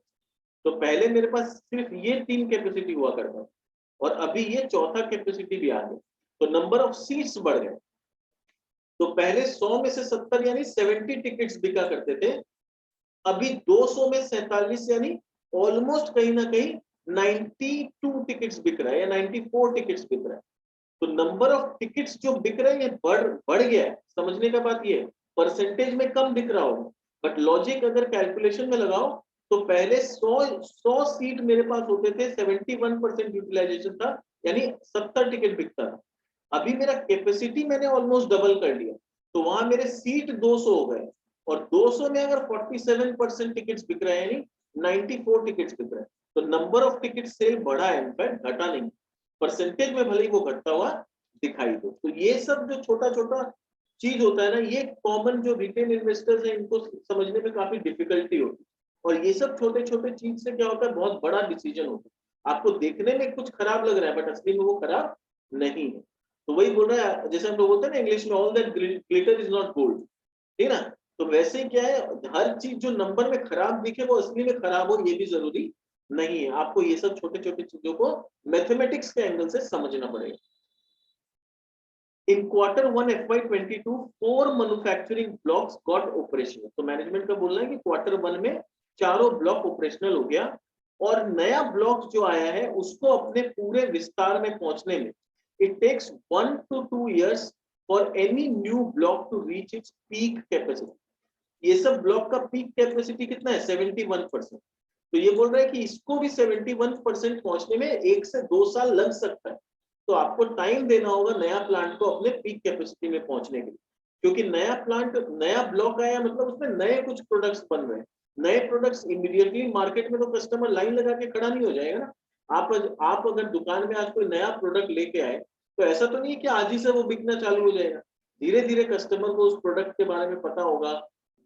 Speaker 1: तो पहले मेरे पास सिर्फ ये 3 कैपेसिटी हुआ करता था और अभी ये चौथा कैपेसिटी भी आ गया, तो नंबर ऑफ सीट्स बढ़ गए। तो पहले 100 में से 70 यानी 70 टिकट्स बिका करते थे, अभी 200 में 47 यानी ऑलमोस्ट कहीं ना कहीं 92 टिकट्स बिक रहा है या 94 टिकट्स बिक रहा है। तो नंबर ऑफ टिकट्स जो बिक रहे हैं ये बढ़ गया है। समझने का बात ये है, परसेंटेज में कम बिक रहा होगा, बट लॉजिक अगर कैलकुलेशन में लगाओ तो पहले 100 सीट मेरे पास होते थे, 71% यूटिलाइजेशन था, यानी 70 टिकट बिकता था। अभी मेरा कैपेसिटी मैंने ऑलमोस्ट डबल कर लिया, तो वहां मेरे सीट 200 हो गए, और 200 में अगर 47% टिकट्स बिक रहे हैं, यानी 94 टिकट्स बिक रहे हैं, तो नंबर ऑफ टिकट सेल बढ़ा है, इनफैक्ट घटा नहीं। परसेंटेज में भले ही वो घटता हुआ दिखाई दे। तो ये सब जो छोटा छोटा चीज होता है ना, ये कॉमन जो रिटेल इन्वेस्टर्स हैं इनको समझने में काफी डिफिकल्टी होती है, और ये सब छोटे छोटे चीज से क्या होता है, बहुत बड़ा डिसीजन होता है। आपको देखने में कुछ खराब लग रहा है, बट असली में वो खराब नहीं है। तो वही बोल रहा है, जैसे हम लोग बोलते हैं ना इंग्लिश में, all that glitter is not gold, ठीक ना। तो वैसे क्या है, हर चीज जो नंबर में खराब दिखे वो असली में खराब हो ये भी जरूरी नहीं है। आपको ये सब छोटे छोटे चीजों को मैथमेटिक्स के एंगल से समझना पड़ेगा। इन Q1 FY22 4 manufacturing blocks got operational. तो मैनेजमेंट का बोलना है कि Q1 में चारों ब्लॉक ऑपरेशनल हो गया, और नया ब्लॉक जो आया है उसको अपने पूरे विस्तार में पहुंचने में it takes 1 to 2 years for any new block to reach its peak capacity. ये सब ब्लॉक का पीक कैपेसिटी कितना है, 71%। तो ये बोल रहा है कि इसको भी 71% पहुंचने में 1 से 2 साल लग सकता है। तो आपको टाइम देना होगा नया प्लांट को अपने पीक कैपेसिटी में पहुंचने के लिए, क्योंकि नया प्लांट, नया ब्लॉक आया मतलब उसमें नए कुछ प्रोडक्ट्स बन रहे हैं। नए प्रोडक्ट्स इमीडिएटली मार्केट में तो कस्टमर लाइन लगा के खड़ा नहीं हो जाएगा ना। आप अगर दुकान में आज कोई नया प्रोडक्ट लेके आए, तो ऐसा तो नहीं है कि आज ही से वो बिकना चालू हो जाएगा। धीरे धीरे कस्टमर को उस प्रोडक्ट के बारे में पता होगा,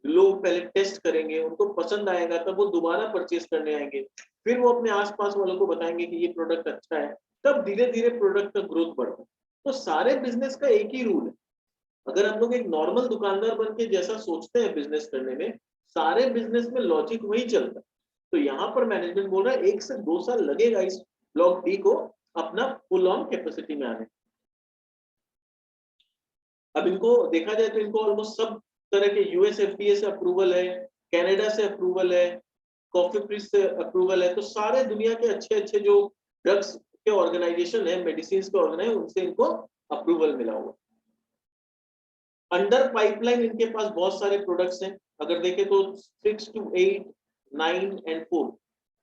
Speaker 1: लोग पहले टेस्ट करेंगे, उनको पसंद आएगा, तब वो दोबारा परचेज करने आएंगे, फिर वो अपने आसपास वालों को बताएंगे कि ये प्रोडक्ट अच्छा है, तब धीरे धीरे प्रोडक्ट का ग्रोथ बढ़ता है। तो सारे बिजनेस का एक ही रूल है। अगर हम लोग एक नॉर्मल दुकानदार बन के जैसा सोचते हैं बिजनेस करने में, सारे बिजनेस में लॉजिक वही चलता है। तो यहाँ पर मैनेजमेंट बोल रहा है 1 से 2 साल लगेगा इस ब्लॉक डी को अपना फुल ऑन कैपेसिटी में आने। अब इनको देखा जाए तो इनको ऑलमोस्ट सब तरह के यूएस एफडीए से अप्रूवल है, कनाडा से अप्रूवल है, कॉफीप्रिस से अप्रूवल है। तो सारे दुनिया के अच्छे अच्छे जो ड्रग्स के ऑर्गेनाइजेशन है, मेडिसिन के ऑर्गेनाइजेशन, उनसे इनको अप्रूवल मिला हुआ। अंडर पाइपलाइन इनके पास बहुत सारे प्रोडक्ट्स हैं। अगर देखें तो 6 to 8, 9 and 4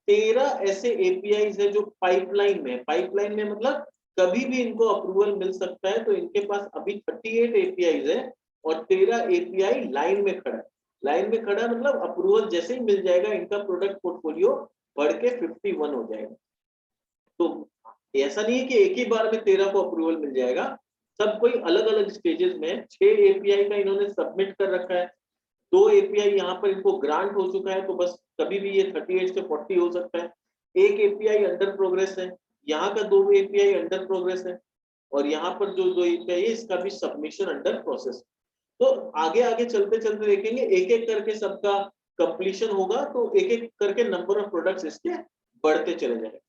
Speaker 1: 13 ऐसे एपीआईज है जो पाइपलाइन में। पाइपलाइन में मतलब कभी भी इनको अप्रूवल मिल सकता है। तो इनके पास अभी 38 एपीआईज है और 13 एपीआई लाइन में खड़ा है। लाइन में खड़ा मतलब अप्रूवल जैसे ही मिल जाएगा इनका प्रोडक्ट पोर्टफोलियो बढ़ के 51 हो जाएगा। तो ऐसा नहीं है कि एक ही बार में 13 को अप्रूवल मिल जाएगा, सब कोई अलग अलग स्टेजेस में। 6 एपीआई का इन्होंने सबमिट कर रखा है, 2 एपीआई यहाँ पर इनको ग्रांट हो चुका है, तो बस कभी भी ये 38 से 40 हो सकता है। एक एपीआई अंडर प्रोग्रेस है, यहाँ का 2 एपीआई अंडर प्रोग्रेस है, और यहाँ पर जो 2 एपीआई है इसका भी सबमिशन अंडर प्रोसेस। तो आगे आगे चलते चलते देखेंगे एक एक करके सबका कंप्लीशन होगा, तो एक एक करके नंबर ऑफ प्रोडक्ट्स इसके बढ़ते चले जाएंगे।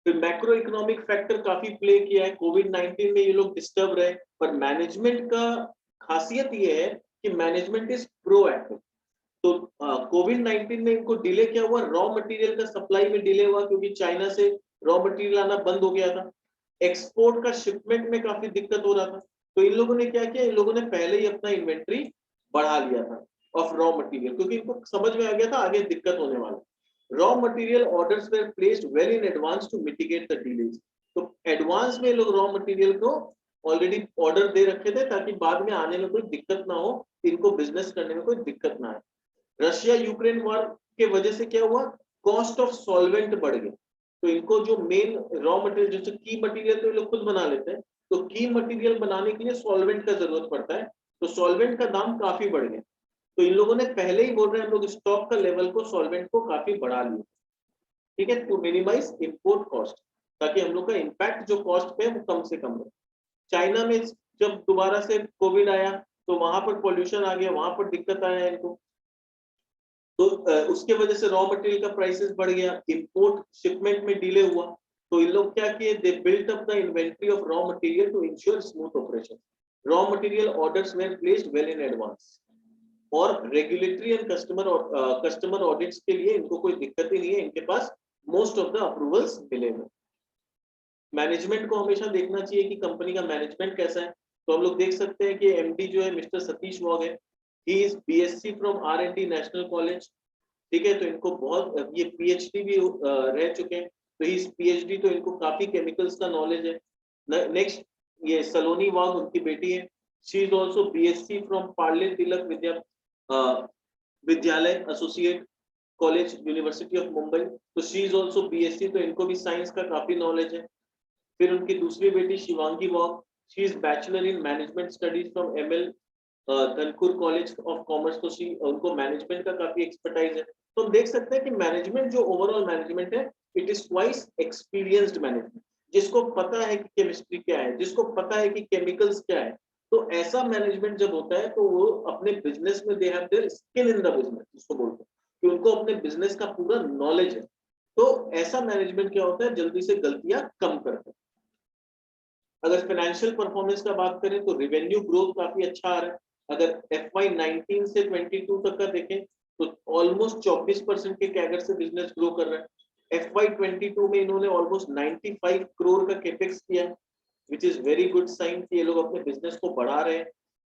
Speaker 1: फिर मैक्रो इकोनॉमिक फैक्टर काफी प्ले किया है। कोविड-19 में ये लोग डिस्टर्ब रहे, पर मैनेजमेंट का खासियत ये है कि मैनेजमेंट इज प्रोएक्टिव। तो कोविड-19 में इनको डिले क्या हुआ, रॉ मटेरियल का सप्लाई में डिले हुआ, क्योंकि चाइना से रॉ मटेरियल आना बंद हो गया था। एक्सपोर्ट का शिपमेंट में काफी दिक्कत हो रहा था। तो इन लोगों ने क्या किया, इन लोगों ने पहले ही अपना इन्वेंट्री बढ़ा लिया था ऑफ रॉ मटेरियल, क्योंकि इनको समझ में आ गया था आगे दिक्कत होने वाला। Raw material orders were placed well in advance to mitigate the delays. तो एडवांस में लोग रॉ मटेरियल को ऑलरेडी ऑर्डर दे रखे थे, ताकि बाद में आने में कोई दिक्कत ना हो, इनको बिजनेस करने में कोई दिक्कत ना आए। रशिया यूक्रेन वॉर के वजह से क्या हुआ, कॉस्ट ऑफ सॉल्वेंट बढ़ गया। तो इनको जो मेन रॉ मटेरियल, जैसे की मटेरियल तो ये लोग खुद बना लेते हैं, तो की मटेरियल बनाने के लिए सॉल्वेंट का जरूरत पड़ता है, तो सॉल्वेंट का दाम काफी बढ़ गया। तो इन लोगों ने पहले ही बोल रहे हैं हम लोग स्टॉक का लेवल को सॉल्वेंट को काफी बढ़ा लिया, ठीक है, टू मिनिमाइज इंपोर्ट कॉस्ट, ताकि हम लोग का इम्पैक्ट जो कॉस्ट पे है वो कम से कम रहे। चाइना में जब दोबारा से कोविड आया तो वहां पर पॉल्यूशन आ गया, वहां पर दिक्कत आया इनको, तो उसके वजह से रॉ मटेरियल का प्राइसेस बढ़ गया, इंपोर्ट शिपमेंट में डिले हुआ, तो इन लोग क्या किए, they built up the inventory of raw material to ensure smooth operation. Raw material orders were placed well in advance, और रेगुलेटरी एंड कस्टमर ऑडिट्स के लिए इनको कोई दिक्कत ही नहीं है, इनके पास मोस्ट ऑफ द अप्रूवल्स मिले हुए। मैनेजमेंट को हमेशा देखना चाहिए कि कंपनी का मैनेजमेंट कैसा है, तो हम लोग देख सकते हैं कि एमडी जो है मिस्टर सतीश वॉग है, he is BSc from RND national college, ठीक है, तो इनको बहुत ये पीएचडी भी रह चुके हैं, तो इस पीएचडी तो इनको काफी केमिकल्स का नॉलेज है। नेक्स्ट ये सलोनी वाघ उनकी बेटी है, she is also BSc from Parle Tilak Vidyalaya associate college university of Mumbai, तो शी इज आल्सो बीएससी, तो इनको भी साइंस का काफी नॉलेज है। फिर उनकी दूसरी बेटी Shivangi Wagh, she is bachelor in management studies from ML Dahanukar college of commerce, तो शी उनको मैनेजमेंट का काफी एक्सपर्टाइज है। तो हम देख सकते हैं कि मैनेजमेंट जो ओवरऑल मैनेजमेंट है, it is quite experienced management, जिसको पता है कि केमिस्ट्री क्या है, जिसको पता है कि केमिकल्स क्या है, तो ऐसा मैनेजमेंट जब होता है तो वो अपने बिजनेस में they have their skin in the business, जिसको बोलते हैं कि उनको अपने बिजनेस का पूरा नॉलेज है, तो ऐसा मैनेजमेंट क्या होता है, जल्दी से गलतियां कम करता है। अगर फाइनेंशियल परफॉर्मेंस का बात करें तो रेवेन्यू ग्रोथ काफी अच्छा आ रहा है, अगर FY19 से 22 तक का देखें तो ऑलमोस्ट 24% के कैगर से बिजनेस ग्रो कर रहा है। FY22 में इन्होंने ऑलमोस्ट 95 करोड़ का कैपेक्स किया, which is very good sign कि ये लोग अपने बिजनेस को बढ़ा रहे हैं।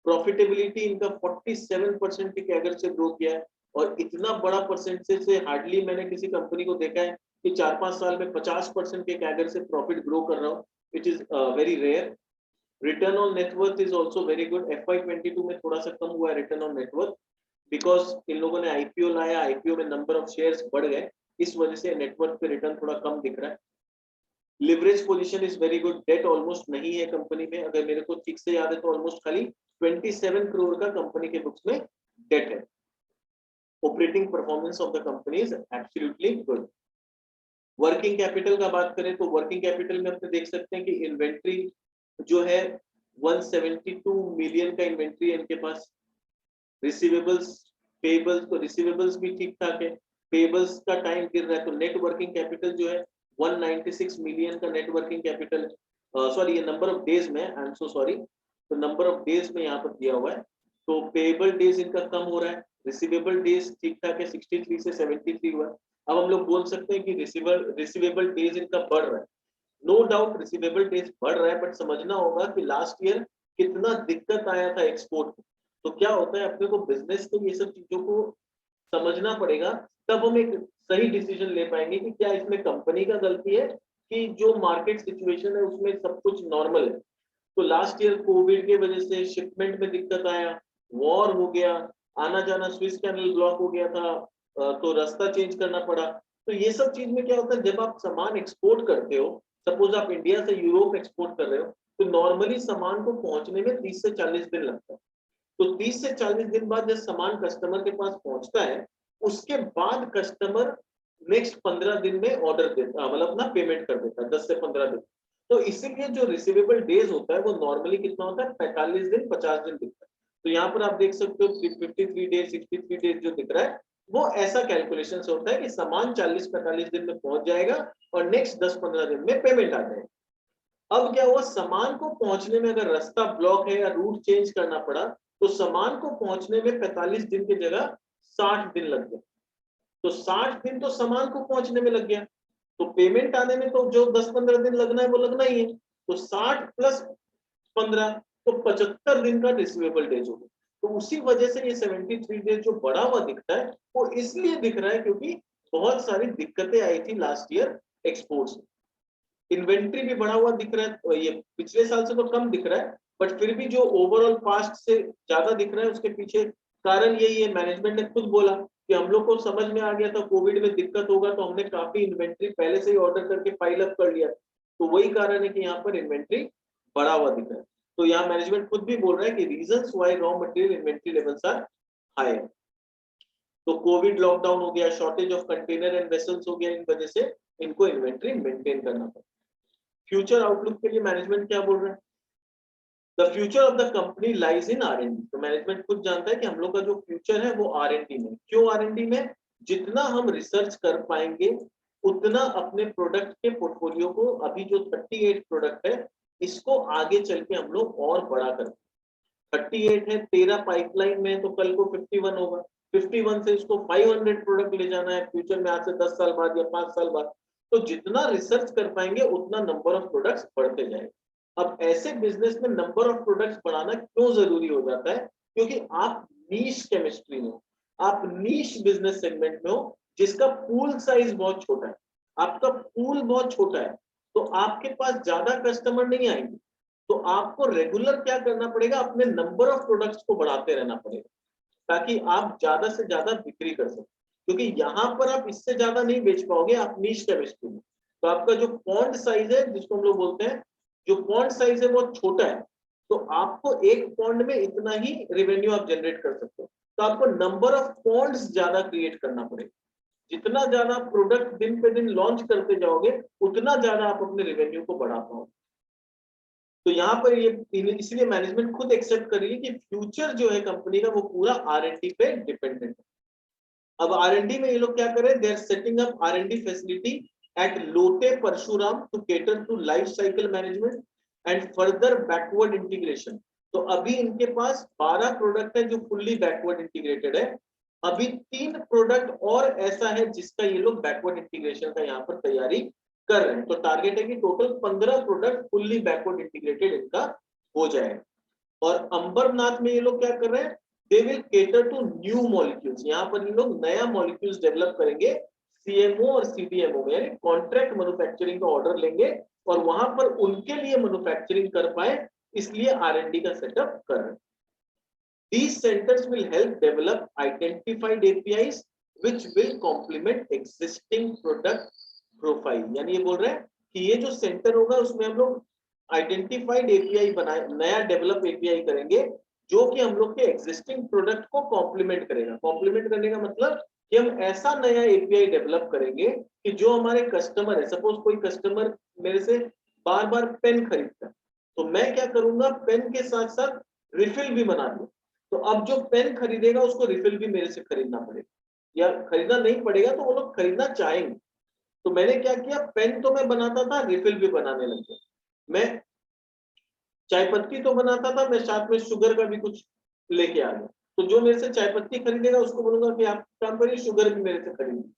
Speaker 1: प्रॉफिटेबिलिटी इनका 47% के कैगर से ग्रो किया है, और इतना बड़ा परसेंटेज से हार्डली मैंने किसी कंपनी को देखा है कि 4-5 साल में 50% के कैगर से प्रॉफिट ग्रो कर रहा हो, which is very rare. Return on net worth is also very good. FY22 में थोड़ा सा कम हुआ है return on net worth, because in लोगों ने आईपीओ लाया, आईपीओ में नंबर ऑफ शेयर्स बढ़ गए, इस वजह से नेटवर्थ पे रिटर्न थोड़ा कम दिख रहा है। Leverage position is very good, debt almost नहीं है कंपनी में, अगर मेरे को ठीक से याद है तो ऑलमोस्ट खाली 27 करोड़ का कंपनी के बुक्स में डेट है। Operating performance of the company is absolutely good. Working capital का बात करें तो वर्किंग कैपिटल में अपने देख सकते हैं कि इन्वेंट्री जो है 172 मिलियन का इन्वेंट्री है इनके पास। रिसीवेबल्स, पेबल्स, तो रिसीवेबल्स भी ठीक ठाक है, पेबल्स का टाइम गिर रहा है, तो नेट वर्किंग कैपिटल जो है 196 मिलियन का नेट वर्किंग कैपिटल है। सॉरी, ये नंबर ऑफ डेज में, आई एम सो सॉरी, तो नंबर ऑफ डेज में यहाँ पर दिया हुआ है, तो पेबल डेज इनका कम हो रहा है, रिसीवेबल डेज ठीक ठाक है, 63 से 73 हुआ है। अब हम लोग बोल सकते हैं कि रिसीवेबल डेज इनका बढ़ रहा है, नो डाउट रिसीवेबल डेज बढ़ रहा है, बट समझना होगा कि लास्ट ईयर कितना दिक्कत आया था एक्सपोर्ट में, तो क्या होता है अपने को बिजनेस के ये सब चीजों को समझना पड़ेगा, तब हम एक सही डिसीजन ले पाएंगे कि क्या इसमें कंपनी का गलती है कि जो मार्केट सिचुएशन है उसमें सब कुछ नॉर्मल है। तो लास्ट ईयर कोविड के वजह से शिपमेंट में दिक्कत आया, वॉर हो गया, आना जाना स्विस कैनल ब्लॉक हो गया था, तो रास्ता चेंज करना पड़ा। तो ये सब चीज में क्या होता है, जब आप सामान एक्सपोर्ट करते हो, सपोज आप इंडिया से यूरोप एक्सपोर्ट कर रहे हो, तो नॉर्मली सामान को पहुंचने में 30 से 40 दिन लगता है। तो 30 से 40 दिन बाद जब सामान कस्टमर के पास पहुंचता है, उसके बाद कस्टमर नेक्स्ट 15 दिन में ऑर्डर देता, मतलब अपना पेमेंट कर देता है, 10 से 15 दिन। तो इसीलिए जो रिसीवेबल डेज होता है वो नॉर्मली कितना होता है, 45 दिन 50 दिन दिखता है। तो यहाँ पर आप देख सकते हो 53 डेज 63 डेज जो दिख रहा है, वो ऐसा कैलकुलेशन से होता है कि सामान 40-45 दिन में पहुंच जाएगा और नेक्स्ट 10-15 दिन में पेमेंट आ जाएगा। अब क्या हुआ, सामान को पहुंचने में अगर रास्ता ब्लॉक है या रूट चेंज करना पड़ा, तो सामान को पहुंचने में 45 दिन की जगह 60 दिन लग गए। तो 60 दिन तो सामान को पहुंचने में लग गया, तो पेमेंट आने में तो जो 10-15 दिन लगना है वो लगना ही है, तो 60 प्लस 15 तो 75 दिन का रिसीवेबल डेज होगा। तो उसी वजह से ये 73 डेज जो बढ़ा हुआ दिखता है वो इसलिए दिख रहा है क्योंकि बहुत सारी दिक्कतें आई थी लास्ट ईयर एक्सपोर्ट्स में। इन्वेंट्री भी बढ़ा हुआ दिख रहा है, तो ये पिछले साल से तो कम दिख रहा है, बट फिर भी जो ओवरऑल पास्ट से ज्यादा दिख रहा है उसके पीछे कारण यही है, मैनेजमेंट ने खुद बोला कि हम लोग को समझ में आ गया था कोविड में दिक्कत होगा, तो हमने काफी इन्वेंट्री पहले से ही ऑर्डर करके फाइल अप कर लिया, तो वही कारण है कि यहाँ पर इन्वेंट्री बढ़ा हुआ दिख रहा है। तो यहाँ मैनेजमेंट खुद भी बोल रहा है कि reasons why raw material inventory levels are high. तो कोविड लॉकडाउन हो गया, shortage of container and vessels हो गया, इन वजह से इनको इन्वेंटरी मेंटेन करना पड़ा। फ्यूचर आउटलुक के लिए मैनेजमेंट क्या बोल रहा है? The future of the company lies in R&D। तो मैनेजमेंट खुद जानता है कि हम लोग का जो फ्यूचर है वो R&D में। क्यों R&D में? जितना हम रिसर्च कर पाएंगे उतना अपने प्रोडक्ट के पोर्टफोलियो को, अभी जो 38 प्रोडक्ट है इसको आगे चल के हम लोग और बड़ा कर, 38 है, 13 पाइपलाइन में, तो कल को 51 होगा, 51 से इसको 500 प्रोडक्ट ले जाना है फ्यूचर में, आज से 10 साल बाद या 5 साल बाद। तो जितना रिसर्च कर पाएंगे उतना नंबर ऑफ प्रोडक्ट्स बढ़ते जाएंगे। अब ऐसे बिजनेस में नंबर ऑफ प्रोडक्ट्स बढ़ाना क्यों जरूरी हो जाता है? क्योंकि आप नीश केमिस्ट्री में हो, आप नीश बिजनेस सेगमेंट में हो, जिसका पूल साइज बहुत छोटा है, आपका पूल बहुत छोटा है, तो आपके पास ज्यादा कस्टमर नहीं आएंगे। तो आपको रेगुलर क्या करना पड़ेगा? अपने नंबर ऑफ प्रोडक्ट्स को बढ़ाते रहना पड़ेगा, ताकि आप ज्यादा से ज्यादा बिक्री कर सकें। क्योंकि यहाँ पर आप इससे ज्यादा नहीं बेच पाओगे आप नीश केमिस्ट्री में। तो आपका जो पॉन्ड साइज है, जिसको हम लोग बोलते हैं, जो पॉन्ड साइज है वो छोटा है, तो आपको एक पॉन्ड में इतना ही रेवेन्यू आप जनरेट कर सकते हो। तो आपको नंबर ऑफ पॉन्ड्स ज्यादा क्रिएट करना पड़ेगा। जितना ज्यादा प्रोडक्ट दिन पे दिन लॉन्च करते जाओगे उतना ज्यादा आप अपने रेवेन्यू को बढ़ा पाओगे। तो यहाँ पर ये इसलिए मैनेजमेंट खुद एक्सेप्ट कर रही है कि फ्यूचर जो है कंपनी का वो पूरा R&D पे डिपेंडेंट है। अब R&D में ये लोग क्या कर रहे हैं? They are setting up R&D facility at Lote Parshuram to cater to life cycle management and further backward integration. तो अभी इनके पास 12 प्रोडक्ट है जो फुल्ली बैकवर्ड इंटीग्रेटेड है। अभी 3 प्रोडक्ट और ऐसा है जिसका ये लोग बैकवर्ड इंटीग्रेशन का यहाँ पर तैयारी कर रहे हैं। तो टारगेट है कि total 15 product fully backward integrated इनका हो जाए। और अंबरनाथ में ये लोग क्या कर रहे हैं? They will cater to new molecules. यहाँ पर ये लोग नया मॉलिक्यूल्स डेवलप करेंगे, CMO और CDMO में, यानी कॉन्ट्रैक्ट मैन्युफैक्चरिंग का ऑर्डर लेंगे और वहां पर उनके लिए मैन्युफैक्चरिंग कर पाए, इसलिए R&D का सेटअप कर रहे हैं। These centers will help develop identified APIs which will complement existing product profile। यानी ये बोल रहे हैं कि ये जो सेंटर होगा उसमें हम लोग आइडेंटिफाइड API बनाए, नया डेवलप API करेंगे जो कि हम लोग के एग्जिस्टिंग प्रोडक्ट को कॉम्प्लीमेंट करेगा। कॉम्प्लीमेंट करने का मतलब कि हम ऐसा नया API डेवलप करेंगे कि जो हमारे कस्टमर है, सपोज कोई कस्टमर मेरे से बार बार पेन खरीदता है, तो मैं क्या करूंगा? पेन के साथ साथ रिफिल भी बना दूं। तो अब जो पेन खरीदेगा उसको रिफिल भी मेरे से खरीदना पड़ेगा, या खरीदना नहीं पड़ेगा तो वो लोग खरीदना चाहेंगे। तो मैंने क्या किया? पेन तो मैं बनाता था, रिफिल भी बनाने लग गया। मैं चाय पत्ती तो बनाता था, मैं साथ में शुगर का भी कुछ लेके आ गया। तो जो मेरे से चाय पत्ती खरीदेगा उसको बोलूंगा कि आप काम करिए, शुगर भी मेरे से खरीदिए।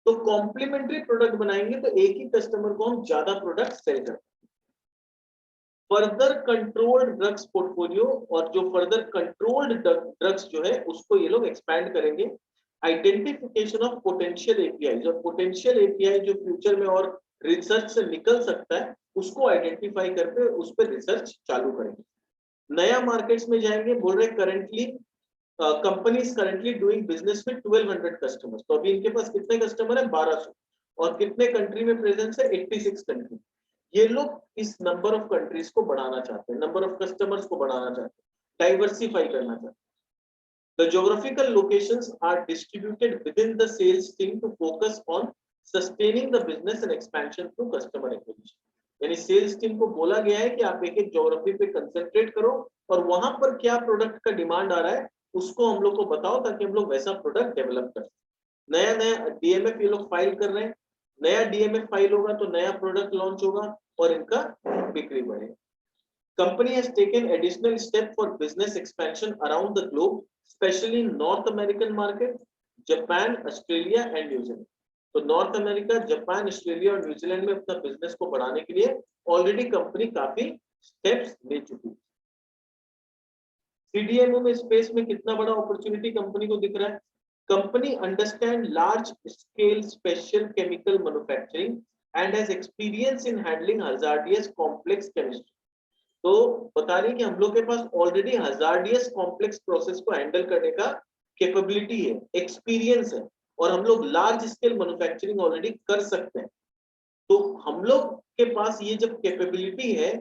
Speaker 1: तो कॉम्प्लीमेंट्री प्रोडक्ट बनाएंगे तो एक ही कस्टमर को हम ज्यादा प्रोडक्ट सेल करते। फर्दर कंट्रोल्ड ड्रग्स पोर्टफोलियो, और जो फर्दर कंट्रोल्ड ड्रग्स जो है उसको ये लोग एक्सपैंड करेंगे। आइडेंटिफिकेशन ऑफ पोटेंशियल एपीआई, जो पोटेंशियल एपीआई जो फ्यूचर में और रिसर्च से निकल सकता है उसको आइडेंटिफाई करके उस पर रिसर्च चालू करेंगे। नया मार्केट्स में जाएंगे। बोल रहे currently companies currently doing business with 1200 customers. तो अभी इनके पास कितने कस्टमर है? 1200। और कितने कंट्री में प्रेजेंस है? 86 कंट्री। ये लोग इस नंबर ऑफ कंट्रीज को बढ़ाना चाहते हैं, नंबर ऑफ कस्टमर्स को बढ़ाना चाहते हैं, डाइवर्सिफाई करना चाहते हैं। The geographical locations are distributed within the sales team to focus on sustaining the business and expansion through customer acquisition। यानी सेल्स टीम को बोला गया है कि आप एक एक ज्योग्राफी पे कंसंट्रेट करो और वहां पर क्या प्रोडक्ट का डिमांड आ रहा है उसको हम लोग को बताओ, ताकि हम लोग वैसा प्रोडक्ट डेवलप कर सकें। नया नया DMF ये लोग फाइल कर रहे हैं। नया DMF फाइल होगा तो नया प्रोडक्ट लॉन्च होगा और इनका बिक्री बढ़ेगा। Company has taken additional step for business expansion around the globe, especially in North American market, Japan, Australia and New Zealand। तो नॉर्थ अमेरिका, जापान, ऑस्ट्रेलिया और न्यूजीलैंड में अपना बिजनेस को बढ़ाने के लिए ऑलरेडी कंपनी काफी स्टेप्स ले चुकी है। CDMO में स्पेस में कितना बड़ा अपॉर्चुनिटी कंपनी को दिख रहा है? Company understand large scale special chemical manufacturing and has experience in handling hazardous complex chemistry. तो बता रही कि हम लोग के पास ऑलरेडी हजार्डियस कॉम्प्लेक्स प्रोसेस को हैंडल करने का कैपेबिलिटी है, एक्सपीरियंस है, और हम लोग लार्ज स्केल मैन्युफैक्चरिंग ऑलरेडी कर सकते हैं। तो हम लोग के पास ये जब कैपेबिलिटी है,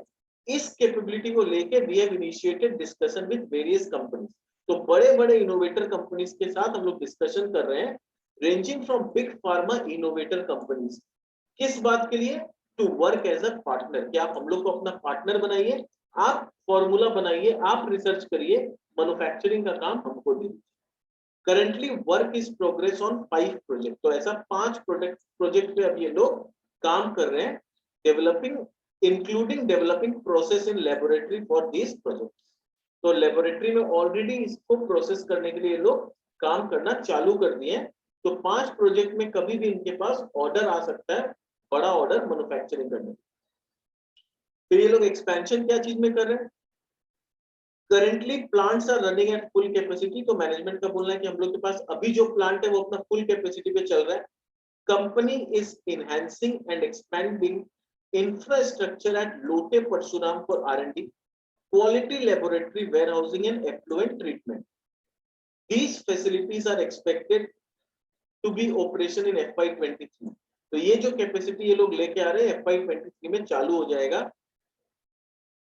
Speaker 1: इस कैपेबिलिटी को लेके we have initiated discussion with various companies. तो बड़े बड़े इनोवेटर कंपनीज के साथ हम लोग डिस्कशन कर रहे हैं, ranging from big pharma innovator companies. किस बात के लिए? To work as a partner, कि आप हम लोग को अपना पार्टनर बनाइए, आप फॉर्मूला बनाइए, आप रिसर्च करिए, मैन्युफैक्चरिंग का काम हमको दीजिए। Currently work is progress on 5 project. तो ऐसा 5 प्रोजेक्ट पे अब ये लोग काम कर रहे हैं, developing including developing process in laboratory for this project. तो लेबोरेटरी में ऑलरेडी इसको प्रोसेस करने के लिए लोग काम करना चालू कर दिए हैं। तो 5 प्रोजेक्ट में कभी भी इनके पास ऑर्डर आ सकता है, बड़ा ऑर्डर मैन्युफैक्चरिंग करने। तो ये लोग एक्सपेंशन क्या चीज में कर रहे हैं? Currently plants are running at full capacity. तो मैनेजमेंट का बोलना है कि हम लोग के पास अभी जो प्लांट है वो अपना फुल कैपेसिटी पे चल रहा है। Company is enhancing and expanding infrastructure at Lote Parshuram for R&D, quality laboratory warehousing and effluent treatment. These facilities are expected to be operation in FY23. तो ये जो कैपेसिटी ये लोग लेके आ रहे हैं FY23 में चालू हो जाएगा।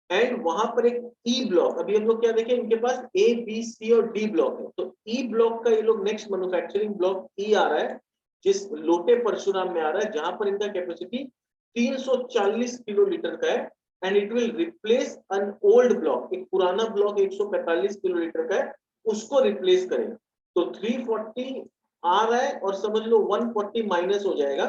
Speaker 1: एंड वहां पर एक ई ब्लॉक, अभी हम लोग क्या देखें, इनके पास A, B, C और D ब्लॉक है। तो ई ब्लॉक का ये लोग नेक्स्ट मैन्युफैक्चरिंग ब्लॉक ई आ रहा है, जिस लोटे परशुराम में आ रहा है, जहां पर इनका कैपेसिटी 340 किलोलीटर का है। And it will replace an old block, एक पुराना ब्लॉक 145 किलोलीटर का है, उसको रिप्लेस करेगा। तो 340 आ रहा है और समझ लो 140 माइनस हो जाएगा,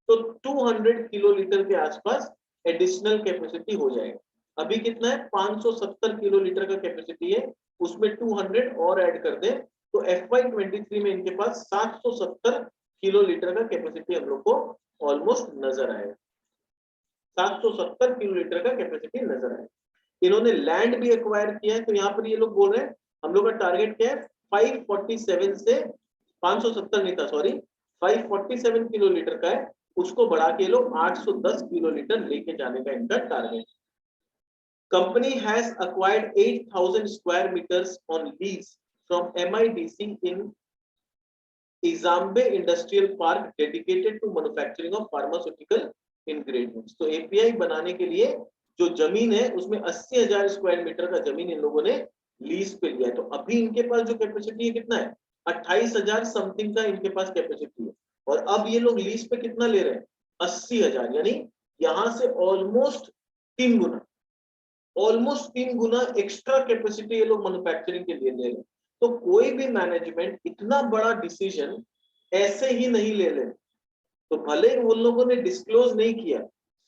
Speaker 1: तो 200 किलोलीटर के आसपास एडिशनल कैपेसिटी हो जाएगा। अभी कितना है? 570 किलोलीटर का कैपेसिटी है, उसमें 200 और ऐड कर दे तो FY23 में इनके पास 770 किलोलीटर का कैपेसिटी हम लोग को ऑलमोस्ट नजर आएगा। 770 किलोलीटर का कैपेसिटी नजर आएगा। इन्होंने लैंड भी एक्वायर किया है। तो यहाँ पर ये लोग बोल रहे हैं हम लोग का टारगेट क्या है? 547 से 570 नहीं था, सॉरी 547 किलोलीटर का है, उसको बढ़ा के लोग 810 किलोलीटर लेके जाने का इनका target. Company has acquired 8,000 square meters on lease from MIDC in Izambe Industrial Park dedicated to manufacturing of pharmaceutical ingredients. तो API बनाने के लिए जो जमीन है उसमें 80,000 स्क्वायर मीटर का जमीन इन लोगों ने लीज पे लिया है। तो अभी इनके पास जो कैपेसिटी है कितना है? 28,000 समथिंग का इनके पास कैपेसिटी है। और अब ये लोग लीज पे कितना ले रहे हैं? 80,000, यानी यहां से ऑलमोस्ट 3 गुना एक्स्ट्रा कैपेसिटी ये लोग मैन्युफैक्चरिंग के लिए ले रहे हैं। तो कोई भी मैनेजमेंट इतना बड़ा डिसीजन ऐसे ही नहीं ले ले। तो भले उन लोगों ने डिस्क्लोज नहीं किया,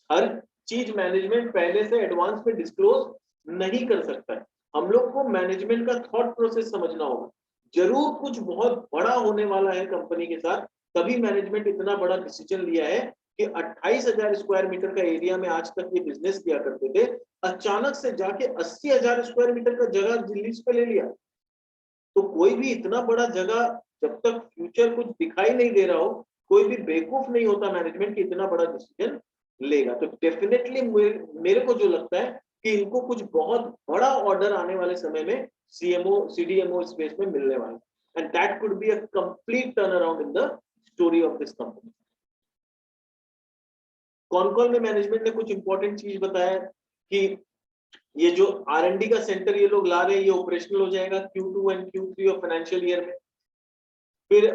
Speaker 1: हर चीज मैनेजमेंट पहले से एडवांस में डिस्क्लोज नहीं कर सकता है। हम लोग को मैनेजमेंट का थॉट प्रोसेस समझना होगा। जरूर कुछ बहुत बड़ा होने वाला है कंपनी के साथ, तभी मैनेजमेंट इतना बड़ा डिसीजन लिया है कि 28,000 स्क्वायर मीटर का एरिया में आज तक ये बिजनेस किया करते थे, अचानक से जाके 80,000 स्क्वायर मीटर का जगह लीज पे ले लिया। तो कोई भी इतना बड़ा जगह जब तक फ्यूचर कुछ दिखाई नहीं दे रहा हो, कोई भी बेवकूफ नहीं होता मैनेजमेंट कि इतना बड़ा डिसीजन लेगा। तो डेफिनेटली मेरे को जो लगता है कि इनको कुछ बहुत बड़ा ऑर्डर आने वाले समय में CMO CDMO स्पेस में मिलने वाला है। And that could be a complete turn around in the story of this company. Call में मैनेजमेंट ने कुछ इंपॉर्टेंट चीज बताया कि ये जो R&D का सेंटर ये लोग ला रहे हैं, ये ऑपरेशनल हो जाएगा Q2 and Q3 of financial year में। फिर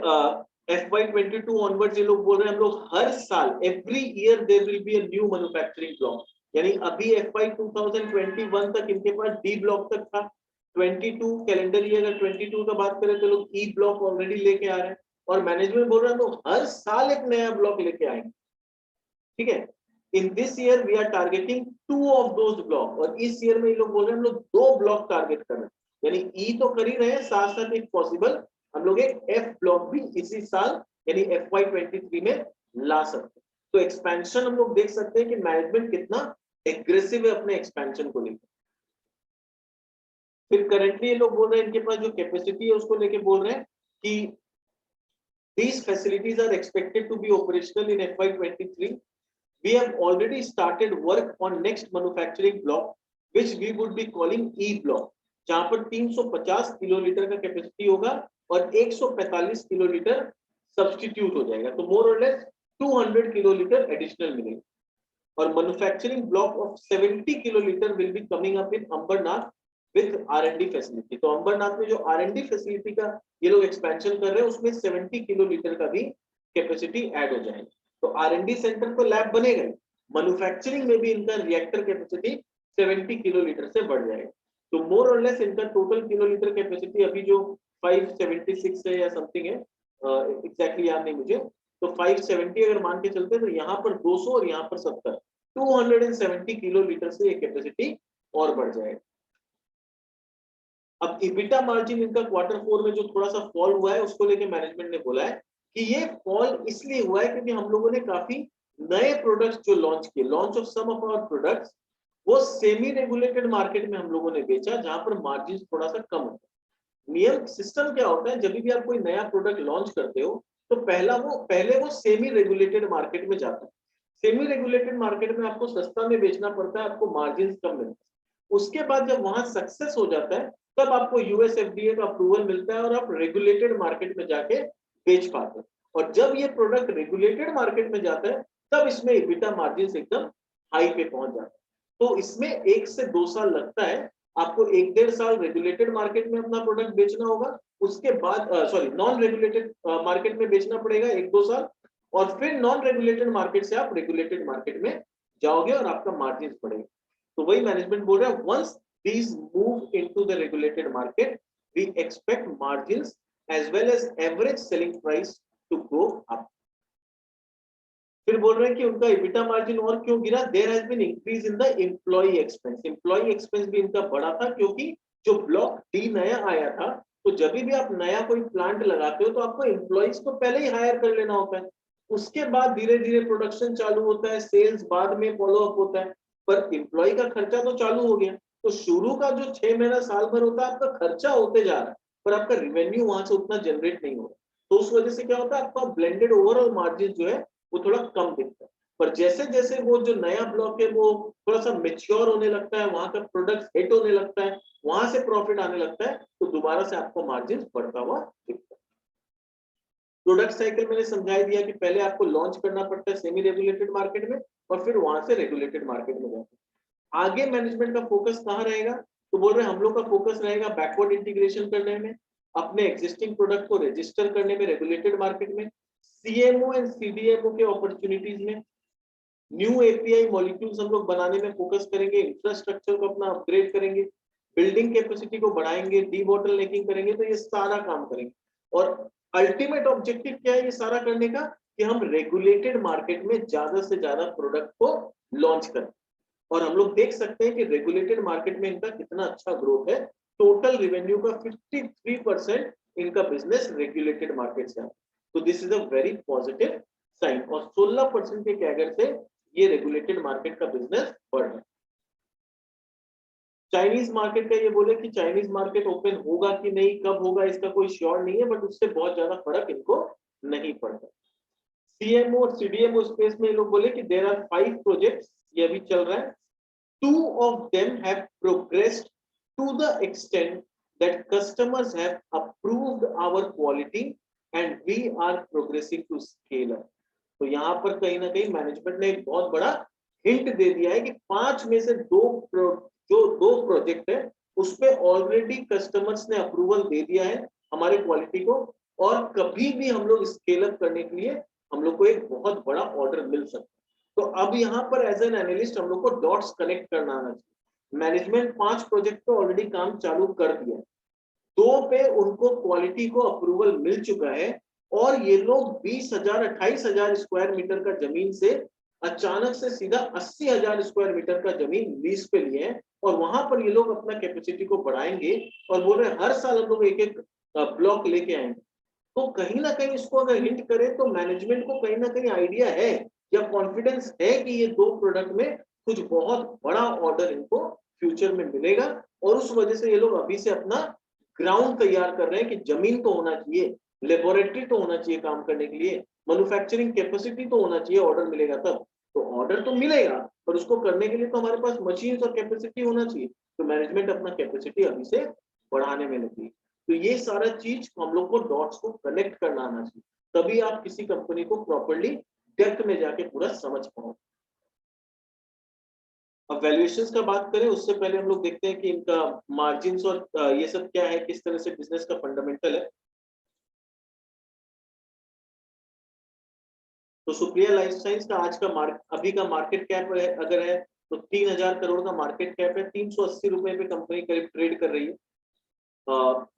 Speaker 1: FY22 ऑनवर्ड्स ये लोग बोल रहे हैं हम लोग हर साल every year there will be a new manufacturing block. यानी अभी FY 2021 तक इनके पास D ब्लॉक तक था, 22 कैलेंडर ईयर अगर 22 का बात करें तो लोग E ब्लॉक ऑलरेडी लेके आ रहे हैं, और मैनेजमेंट बोल रहा है लोग हर साल एक नया ब्लॉक लेके आएंगे। ठीक है, in this year we are targeting 2 of those block, और इस ईयर में ये लोग बोल रहे हैं हम लोग 2 ब्लॉक टारगेट कर रहे हैं। यानी ई तो कर ही रहे हैं, साथ साथ एक पॉसिबल हम लोग एक एफ ब्लॉक भी इसी साल यानी FY23 में ला सकते हैं। तो एक्सपेंशन हम लोग देख सकते हैं कि मैनेजमेंट कितना एग्रेसिव है अपने एक्सपेंशन को लेकर। फिर करंटली ये लोग बोल रहे हैं इनके पास जो कैपेसिटी है उसको लेके बोल रहे हैं कि these facilities are expected to be operational in FY23. We have already started work on next manufacturing block, which we would be calling E block, जहां पर 350 किलोलीटर का कैपेसिटी होगा और 145 किलोलीटर सब्स्टिट्यूट हो जाएगा। तो मोर और लेस 200 किलोलीटर एडिशनल मिलेगा। और manufacturing block of 70 kilolitre will be coming up in Ambernath with R&D facility. तो अंबरनाथ में जो R&D फैसिलिटी का ये लोग एक्सपेंशन कर रहे हैं उसमें 70 किलोलीटर का भी कैपेसिटी ऐड हो जाएगी। तो R&D सेंटर तो लैब बनेगा, मैन्युफैक्चरिंग में भी इनका रिएक्टर कैपेसिटी 70 किलोलीटर से बढ़ जाएगा। तो मोर और लेस इनका टोटल किलोलीटर कैपेसिटी अभी जो 576 है या समथिंग है, एग्जैक्टली याद नहीं मुझे, तो 570 अगर मान के चलते हैं तो यहाँ पर 200 और यहाँ पर 70, 270 किलोलीटर से ये कैपेसिटी और बढ़ जाएगा। अब इबिटा मार्जिन इनका क्वार्टर 4 में जो थोड़ा सा फॉल हुआ है उसको लेके मैनेजमेंट ने बोला है कि ये फॉल इसलिए हुआ है क्योंकि हम लोगों ने काफी नए प्रोडक्ट्स जो लॉन्च किए, launch of some of our products वो सेमी रेगुलेटेड मार्केट में हम लोगों ने बेचा जहां पर मार्जिन थोड़ा सा कम होता है। नियम सिस्टम क्या होता है, जब भी आप कोई नया प्रोडक्ट लॉन्च करते हो तो पहले वो सेमी रेगुलेटेड मार्केट में जाता है। सेमी रेगुलेटेड मार्केट में आपको सस्ता में बेचना पड़ता है, आपको मार्जिन कम मिलता है। उसके बाद जब वहां सक्सेस हो जाता है तब आपको यूएस एफडीए का अप्रूवल मिलता है और आप रेगुलेटेड मार्केट में जाके बेच पाते हैं। और जब ये प्रोडक्ट रेगुलेटेड मार्केट में जाता है तब इसमें इबिटा मार्जिन एकदम हाई पे पहुंच जाता है। तो इसमें 1 से 2 साल लगता है, आपको 1-1.5 साल रेगुलेटेड मार्केट में अपना प्रोडक्ट बेचना होगा, उसके बाद नॉन रेगुलेटेड मार्केट में बेचना पड़ेगा 1-2 साल, और फिर नॉन रेगुलेटेड मार्केट से आप रेगुलेटेड मार्केट में जाओगे और आपका मार्जिन बढ़ेगा। तो वही मैनेजमेंट बोल रहा है, once these move into the regulated market, we expect margins as well as average selling price to go up. फिर बोल रहे हैं कि उनका EBITDA मार्जिन और क्यों गिरा, there has been increase in the employee expense. employee expense भी इनका बढ़ा था क्योंकि जो ब्लॉक डी नया आया था, तो जब भी आप नया कोई प्लांट लगाते हो तो आपको एम्प्लॉइज को पहले ही हायर कर लेना होता है, उसके बाद धीरे धीरे प्रोडक्शन चालू होता है, सेल्स बाद में फॉलो अप होता है, पर एम्प्लॉय का खर्चा तो चालू हो गया। तो शुरू का जो 6 महीना साल भर होता है आपका खर्चा होते जा रहा है पर आपका रिवेन्यू वहां से उतना जनरेट नहीं हो रहा, तो उस वजह से क्या होता है आपका ब्लेंडेड ओवरऑल मार्जिन जो है वो थोड़ा कम दिखता है। पर जैसे जैसे वो जो नया ब्लॉक है वो थोड़ा सा मेच्योर होने लगता है, वहां का प्रोडक्ट हिट होने लगता है, वहां से प्रॉफिट आने लगता है, तो दोबारा से आपको मार्जिन बढ़ता हुआ दिखता है। प्रोडक्ट साइकिल मैंने समझाई दिया कि पहले आपको लॉन्च करना पड़ता है सेमी रेगुलेटेड मार्केट में और फिर वहां से रेगुलेटेड मार्केट में जाते हैं। आगे मैनेजमेंट का फोकस कहाँ रहेगा, तो बोल रहे हैं हम लोग का फोकस रहेगा बैकवर्ड इंटीग्रेशन करने में, अपने एग्जिस्टिंग प्रोडक्ट को रजिस्टर करने में रेगुलेटेड मार्केट में, सीएमओ एंड सीडीएमओ के अपॉर्चुनिटीज में, न्यू एपीआई मॉलिक्यूल्स हम लोग बनाने में फोकस करेंगे, इंफ्रास्ट्रक्चर को अपना अपग्रेड करेंगे, बिल्डिंग कैपेसिटी को बढ़ाएंगे, डी बॉटलनेकिंग करेंगे, तो ये सारा काम करेंगे। और अल्टीमेट ऑब्जेक्टिव क्या है ये सारा करने का, कि हम रेगुलेटेड मार्केट में ज्यादा से ज्यादा प्रोडक्ट को लॉन्च करें। और हम लोग देख सकते हैं कि रेगुलेटेड मार्केट में इनका कितना अच्छा ग्रोथ है, टोटल रेवेन्यू का 53% इनका बिजनेस रेगुलेटेड मार्केट से है। तो this is a very positive sign, और 16% के कैगर से ये रेगुलेटेड मार्केट का बिजनेस बढ़ रहा है। चाइनीज मार्केट का ये बोले कि चाइनीज मार्केट ओपन होगा कि नहीं, कब होगा इसका कोई श्योर नहीं है, बट उससे बहुत ज्यादा फर्क इनको नहीं पड़ता। सीएमओ और सीडीएमओ स्पेस में ये लोग बोले कि देयर आर 5 प्रोजेक्ट्स, ये अभी चल रहा है। 2 of them have progressed to the extent that customers have approved our quality and we are progressing to scale up. तो यहाँ पर कहीं ना कहीं मैनेजमेंट ने एक बहुत बड़ा हिंट दे दिया है कि 5 में से जो 2 प्रोजेक्ट है उसपे ऑलरेडी कस्टमर्स ने अप्रूवल दे दिया है हमारे क्वालिटी को, और कभी भी हम लोग स्केल अप करने के लिए हम लोग को एक बहुत बड़ा ऑर्डर मिल सकता है। तो अब यहाँ पर एज एन एनालिस्ट हम लोग को डॉट्स कनेक्ट करना आना चाहिए। मैनेजमेंट 5 प्रोजेक्ट पे ऑलरेडी काम चालू कर दिया, 2 पे उनको क्वालिटी को अप्रूवल मिल चुका है, और ये लोग 20,000-28,000 स्क्वायर मीटर का जमीन से अचानक से सीधा 80,000 स्क्वायर मीटर का जमीन लीज पे लिए हैं, और वहां पर ये लोग अपना कैपेसिटी को बढ़ाएंगे और बोल रहे हैं हर साल हम लोग एक ब्लॉक लेके आएंगे। तो कहीं ना कहीं इसको अगर हिंट करें तो मैनेजमेंट को कहीं ना कहीं आइडिया है या कॉन्फिडेंस है कि ये 2 प्रोडक्ट में कुछ बहुत बड़ा ऑर्डर इनको फ्यूचर में मिलेगा, और उस वजह से ये लोग अभी से अपना ग्राउंड तैयार कर रहे हैं कि जमीन तो होना चाहिए, लेबोरेटरी तो होना चाहिए काम करने के लिए, मैन्युफैक्चरिंग कैपेसिटी तो होना चाहिए, ऑर्डर मिलेगा तब। तो ऑर्डर तो मिलेगा पर उसको करने के लिए तो हमारे पास मशीन और कैपेसिटी होना चाहिए, तो मैनेजमेंट अपना कैपेसिटी अभी से बढ़ाने में लगी। तो ये सारा चीज हम लोग को डॉट्स को कनेक्ट करना आना चाहिए, तभी आप किसी कंपनी को प्रॉपर्ली डेप्थ में जाके पूरा समझ पाओ। अब वैल्यूएशंस का बात करें उससे पहले हम लोग देखते हैं कि इनका मार्जिन्स और ये सब क्या है, किस तरह से बिजनेस का फंडामेंटल है। तो सुप्रिया लाइफ साइंस का आज का अभी का मार्केट कैप है अगर है तो 3000 करोड़ का मार्केट कैप है। 380 रुपए पे कंपनी करीब ट्रेड कर रही है।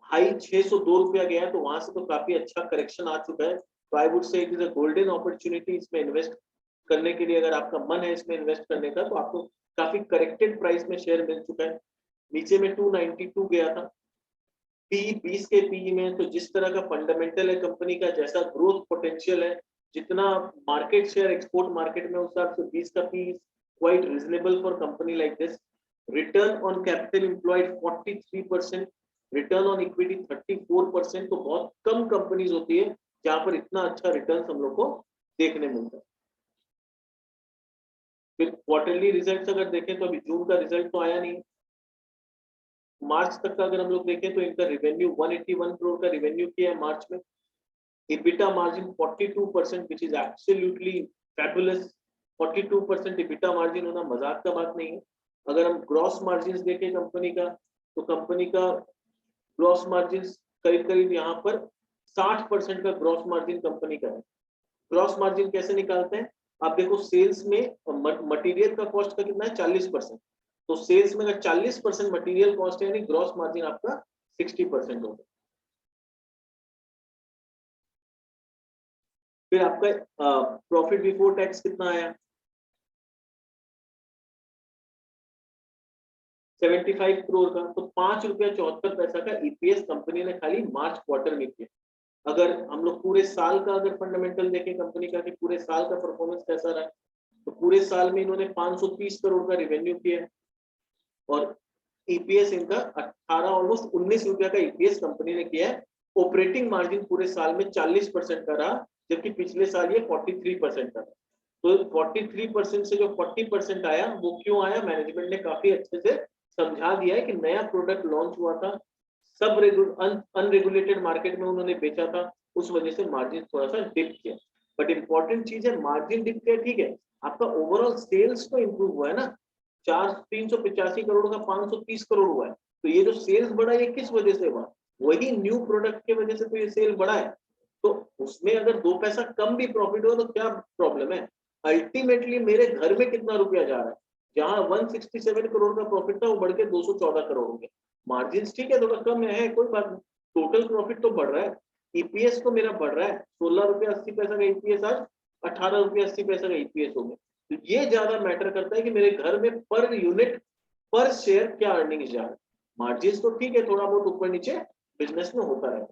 Speaker 1: हाई 602 रुपया गया तो वहां से तो काफी अच्छा करेक्शन आ चुका है। तो I would say it is a golden opportunity इसमें इन्वेस्ट करने के लिए। अगर आपका मन है इसमें इन्वेस्ट करने का तो आपको काफी करेक्टेड प्राइस में शेयर मिल चुका है। नीचे में 292 गया था। पी 20 के पी में, तो जिस तरह का फंडामेंटल है कंपनी का, जैसा ग्रोथ पोटेंशियल है, जितना मार्केट शेयर एक्सपोर्ट मार्केट में, उस हिसाब से 20 का P quite reasonable for company like this. Return on capital employed 43%, return on equity 34%। तो बहुत कम कंपनीज होती है जहां पर इतना अच्छा रिटर्न हम लोग को देखने मिलता है। फिर क्वार्टरली रिजल्ट्स अगर देखें तो अभी जून का रिजल्ट तो आया नहीं। मार्च तक का अगर हम लोग देखें तो इनका रेवेन्यू 181 करोड़ का रेवेन्यू किया है मार्च में। EBITDA margin 42% which is absolutely fabulous। 42% EBITDA margin होना मजाक का बात नहीं है। अगर हम ग्रॉस मार्जिन देखें कंपनी का तो कंपनी का ग्रॉस मार्जिन करीब करीब यहाँ पर 60% का ग्रॉस मार्जिन कंपनी का है। ग्रॉस मार्जिन कैसे निकालते हैं आप देखो, सेल्स में मटेरियल का कॉस्ट का कितना है 40%। तो सेल्स में अगर 40% मटेरियल कॉस्ट है यानी ग्रॉस मार्जिन आपका 60% होगा। फिर आपका प्रॉफिट बिफोर टैक्स कितना आया 75 करोड़ का। तो 5 रुपया 74 पैसा का ईपीएस कंपनी ने खाली मार्च क्वार्टर में किया। अगर हम लोग पूरे साल का अगर फंडामेंटल देखें कंपनी का कि पूरे साल का परफॉर्मेंस कैसा रहा, तो पूरे साल में इन्होंने 530 करोड़ का रेवेन्यू किया है और ईपीएस इनका 18 ऑलमोस्ट 19 रुपया का ईपीएस कंपनी ने किया है। ऑपरेटिंग मार्जिन पूरे साल में 40% का रहा, जबकि पिछले साल ये 43% का था। तो 43% से जो 40% आया वो क्यों आया, मैनेजमेंट ने काफी अच्छे से समझा दिया है कि नया प्रोडक्ट लॉन्च हुआ था, सब अनरेगुलेटेड मार्केट में उन्होंने बेचा था, उस वजह से मार्जिन थोड़ा सा डिप किया। बट इंपॉर्टेंट चीज है मार्जिन डिप किया ठीक है, आपका ओवरऑल सेल्स तो इंप्रूव हुआ है ना। 385 करोड़ का 530 करोड़ हुआ है। तो ये जो सेल्स बढ़ा ये किस वजह से हुआ, वही न्यू प्रोडक्ट के वजह से तो ये सेल बढ़ा है। तो उसमें अगर 2 पैसा कम भी प्रॉफिट हो तो क्या प्रॉब्लम है, अल्टीमेटली मेरे घर में कितना रुपया जा रहा है। जहां 167 करोड़ का प्रॉफिट था वो बढ़ के 214 करोड़ हो गया। मार्जिन ठीक है थोड़ा कम है कोई बात नहीं, टोटल प्रॉफिट तो बढ़ रहा है। ईपीएस तो मेरा बढ़ रहा है, 16 रुपया 80 पैसा का ईपीएस आज 18 रुपया 80 पैसा का ईपीएस हो गया। तो ये ज्यादा मैटर करता है कि मेरे घर में पर यूनिट पर शेयर क्या अर्निंग जा रहा है। मार्जिन तो ठीक है थोड़ा बहुत ऊपर नीचे बिजनेस में होता है।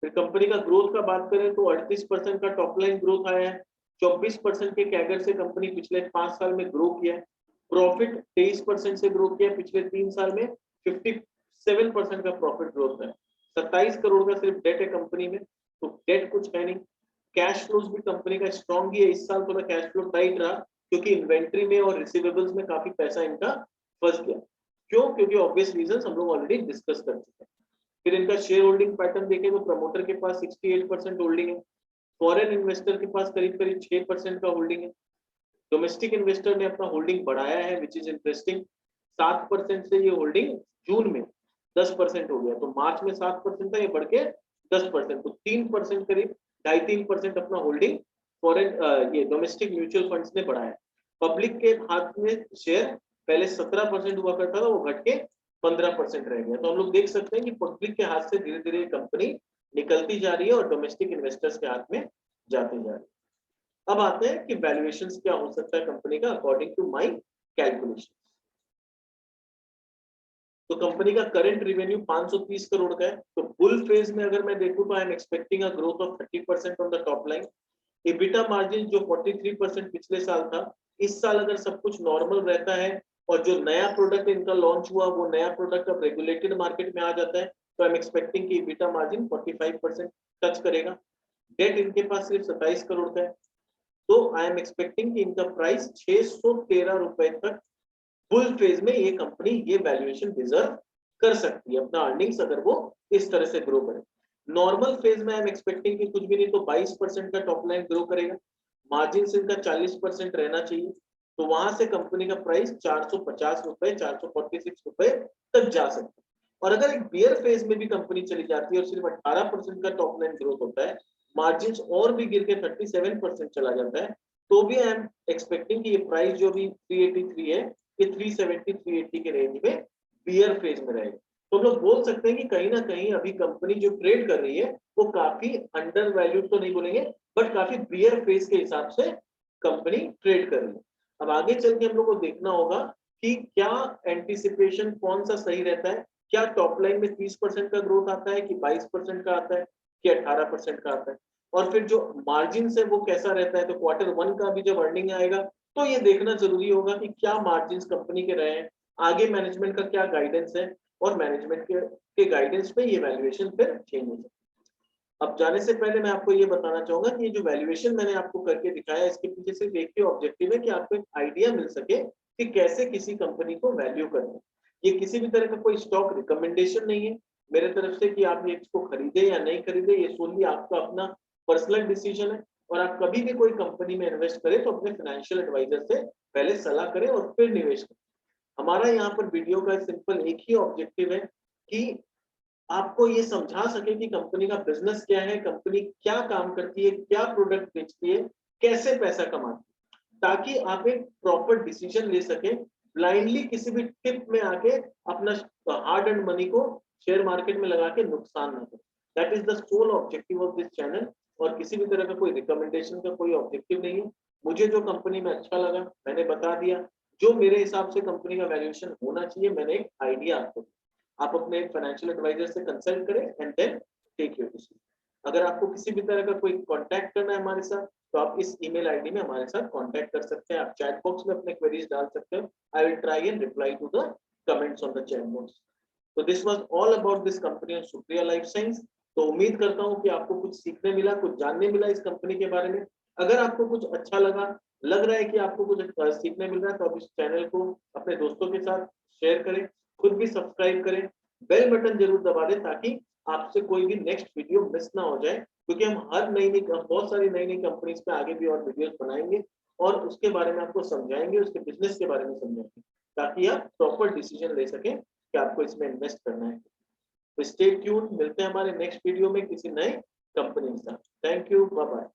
Speaker 1: फिर कंपनी का ग्रोथ का बात करें तो 38% का टॉप लाइन ग्रोथ आया है। 24% के कैगर से कंपनी पिछले 5 साल में ग्रो किया है। प्रॉफिट 23% से ग्रो किया पिछले 3 साल में। 57% का प्रॉफिट ग्रोथ है। 27 करोड़ का सिर्फ डेट है कंपनी में, तो डेट कुछ है नहीं। कैश फ्लोज भी कंपनी का स्ट्रॉन्ग ही है। इस साल थोड़ा कैश फ्लो टाइट रहा क्योंकि इन्वेंट्री में और रिसीवेबल्स में काफी पैसा इनका फंस गया। क्यों, क्योंकि ऑब्वियस रीजन हम लोग ऑलरेडी डिस्कस कर चुके हैं। फिर इनका शेयर होल्डिंग पैटर्न देखें तो प्रमोटर के पास 68% होल्डिंग है। फॉरेन इन्वेस्टर के पास करीब करीब 6% का होल्डिंग है। डोमेस्टिक इन्वेस्टर ने अपना होल्डिंग बढ़ाया है विच इज इंटरेस्टिंग। 7% से ये होल्डिंग जून में 10% हो गया। तो मार्च में 7% था, ये बढ़ के 10%, तो 3% करीब 2.5-3% अपना होल्डिंग फॉरेन ये डोमेस्टिक म्यूचुअल फंड्स ने बढ़ाया। पब्लिक के हाथ में शेयर पहले 17% हुआ करता था, वो घट के 15% रह गया। तो हम लोग देख सकते हैं कि पब्लिक के हाथ से धीरे धीरे कंपनी निकलती जा रही है और डोमेस्टिक इन्वेस्टर्स के हाथ में जाती जा रही है। अब आते हैं कि वैल्यूएशन क्या हो सकता है कंपनी का अकॉर्डिंग टू माई कैलकुलेशन। तो कंपनी का करंट रेवेन्यू 530 करोड़ का है। तो बुल फेज में अगर मैं देखूं तो I am expecting a growth of 30% on the top line. EBITDA margin जो 43% पिछले साल था, इस साल अगर सब कुछ नॉर्मल रहता है और जो नया प्रोडक्ट इनका लॉन्च हुआ वो नया प्रोडक्ट अब रेगुलेटेड मार्केट में आ जाता है, तो आई एम एक्सपेक्टिंग कि EBITDA मार्जिन 45% टच करेगा। डेट इनके पास सिर्फ 27 करोड़ का है। तो आई एम एक्सपेक्टिंग कि इनका प्राइस 613 रुपए तक फुल फेज में ये कंपनी ये वैल्यूएशन डिजर्व कर सकती है अपना अर्निंग्स अगर वो इस तरह से ग्रो करे। नॉर्मल फेज में आई एम एक्सपेक्टिंग कि कुछ भी नहीं तो 22% का टॉप लाइन ग्रो करेगा। मार्जिन इनका 40% रहना चाहिए, तो वहां से कंपनी का प्राइस 450 रुपए, 446 रुपए तक जा सकता है। और अगर एक बियर फेज में भी कंपनी चली जाती है और सिर्फ 18% का टॉप लाइन ग्रोथ होता है, मार्जिन और भी गिर के 37% चला जाता है, तो भी आई एम एक्सपेक्टिंग कि ये प्राइस जो भी 383 है, ये 370 380 के रेंज में बियर फेज में रहेगा। तो हम लोग बोल सकते हैं कि कहीं ना कहीं अभी कंपनी जो ट्रेड कर रही है वो काफी अंडर वैल्यूड तो नहीं बोलेंगे, बट काफी बियर फेज के हिसाब से कंपनी ट्रेड कर रही है। अब आगे चल के हम लोग को देखना होगा कि क्या एंटिसिपेशन कौन सा सही रहता है, क्या टॉप लाइन में 30% का ग्रोथ आता है कि 22% का आता है कि 18% का आता है, और फिर जो मार्जिन है वो कैसा रहता है। तो क्वार्टर 1 का भी जब अर्निंग आएगा तो ये देखना जरूरी होगा कि क्या मार्जिन कंपनी के रहे हैं, आगे मैनेजमेंट का क्या गाइडेंस है, और मैनेजमेंट के गाइडेंस पे ये वैल्यूएशन फिर चेंज हो सकता है। अब जाने से पहले मैं आपको ये बताना चाहूंगा कि ये जो वैल्यूएशन मैंने आपको करके दिखाया, इसके पीछे सिर्फ एक ही ऑब्जेक्टिव है कि आपको एक आइडिया मिल सके कि कैसे किसी कंपनी को वैल्यू करना है। ये किसी भी तरह का कोई स्टॉक रिकमेंडेशन नहीं है मेरे तरफ से कि आप ये इसको खरीदे या नहीं खरीदे, ये सोनली आपका अपना पर्सनल डिसीजन है। और आप कभी भी कोई कंपनी में इन्वेस्ट करें तो अपने फाइनेंशियल एडवाइजर से पहले सलाह करें और फिर निवेश करें। हमारा यहाँ पर वीडियो का सिंपल एक ही ऑब्जेक्टिव है कि आपको ये समझा सके कि कंपनी का बिजनेस क्या है, कंपनी क्या काम करती है, क्या प्रोडक्ट बेचती है, कैसे पैसा कमाती है, ताकि आप एक प्रॉपर डिसीजन ले सके। ब्लाइंडली किसी भी टिप में आके अपना हार्ड एंड मनी को शेयर मार्केट में लगा के नुकसान ना करें। That is the sole objective of this channel. और किसी भी तरह का कोई रिकमेंडेशन का कोई ऑब्जेक्टिव नहीं है। मुझे जो कंपनी में अच्छा लगा मैंने बता दिया, जो मेरे हिसाब से कंपनी का वैल्यूएशन होना चाहिए मैंने एक आइडिया आपको दिया। आप अपने फाइनेंशियल एडवाइजर से कंसल्ट करें and then take your decision. अगर आपको किसी भी तरह का कोई कांटेक्ट करना है हमारे साथ, तो आप इस ईमेल आईडी में हमारे साथ कांटेक्ट कर सकते हैं। आप चैट बॉक्स में अपने क्वेरीज डाल सकते हो। I will try and reply to the comments on the chat box. तो this was all about this company of Supriya life science. तो उम्मीद करता हूँ कि आपको कुछ सीखने मिला, कुछ जानने मिला इस कंपनी के बारे में। अगर आपको कुछ अच्छा लगा, लग रहा है कि आपको कुछ सीखने मिल रहा है, तो आप इस चैनल को अपने दोस्तों के साथ शेयर करें, खुद भी सब्सक्राइब करें, बेल बटन जरूर दबा दें ताकि आपसे कोई भी नेक्स्ट वीडियो मिस ना हो जाए। क्योंकि हम हर नई बहुत सारी नई कंपनीज पे आगे भी और वीडियोस बनाएंगे और उसके बारे में आपको समझाएंगे, उसके बिजनेस के बारे में समझाएंगे, ताकि आप प्रॉपर डिसीजन ले सकें कि आपको इसमें इन्वेस्ट करना है। तो स्टे ट्यून, मिलते हैं हमारे नेक्स्ट वीडियो में किसी नए कंपनी के साथ। Thank you, bye bye.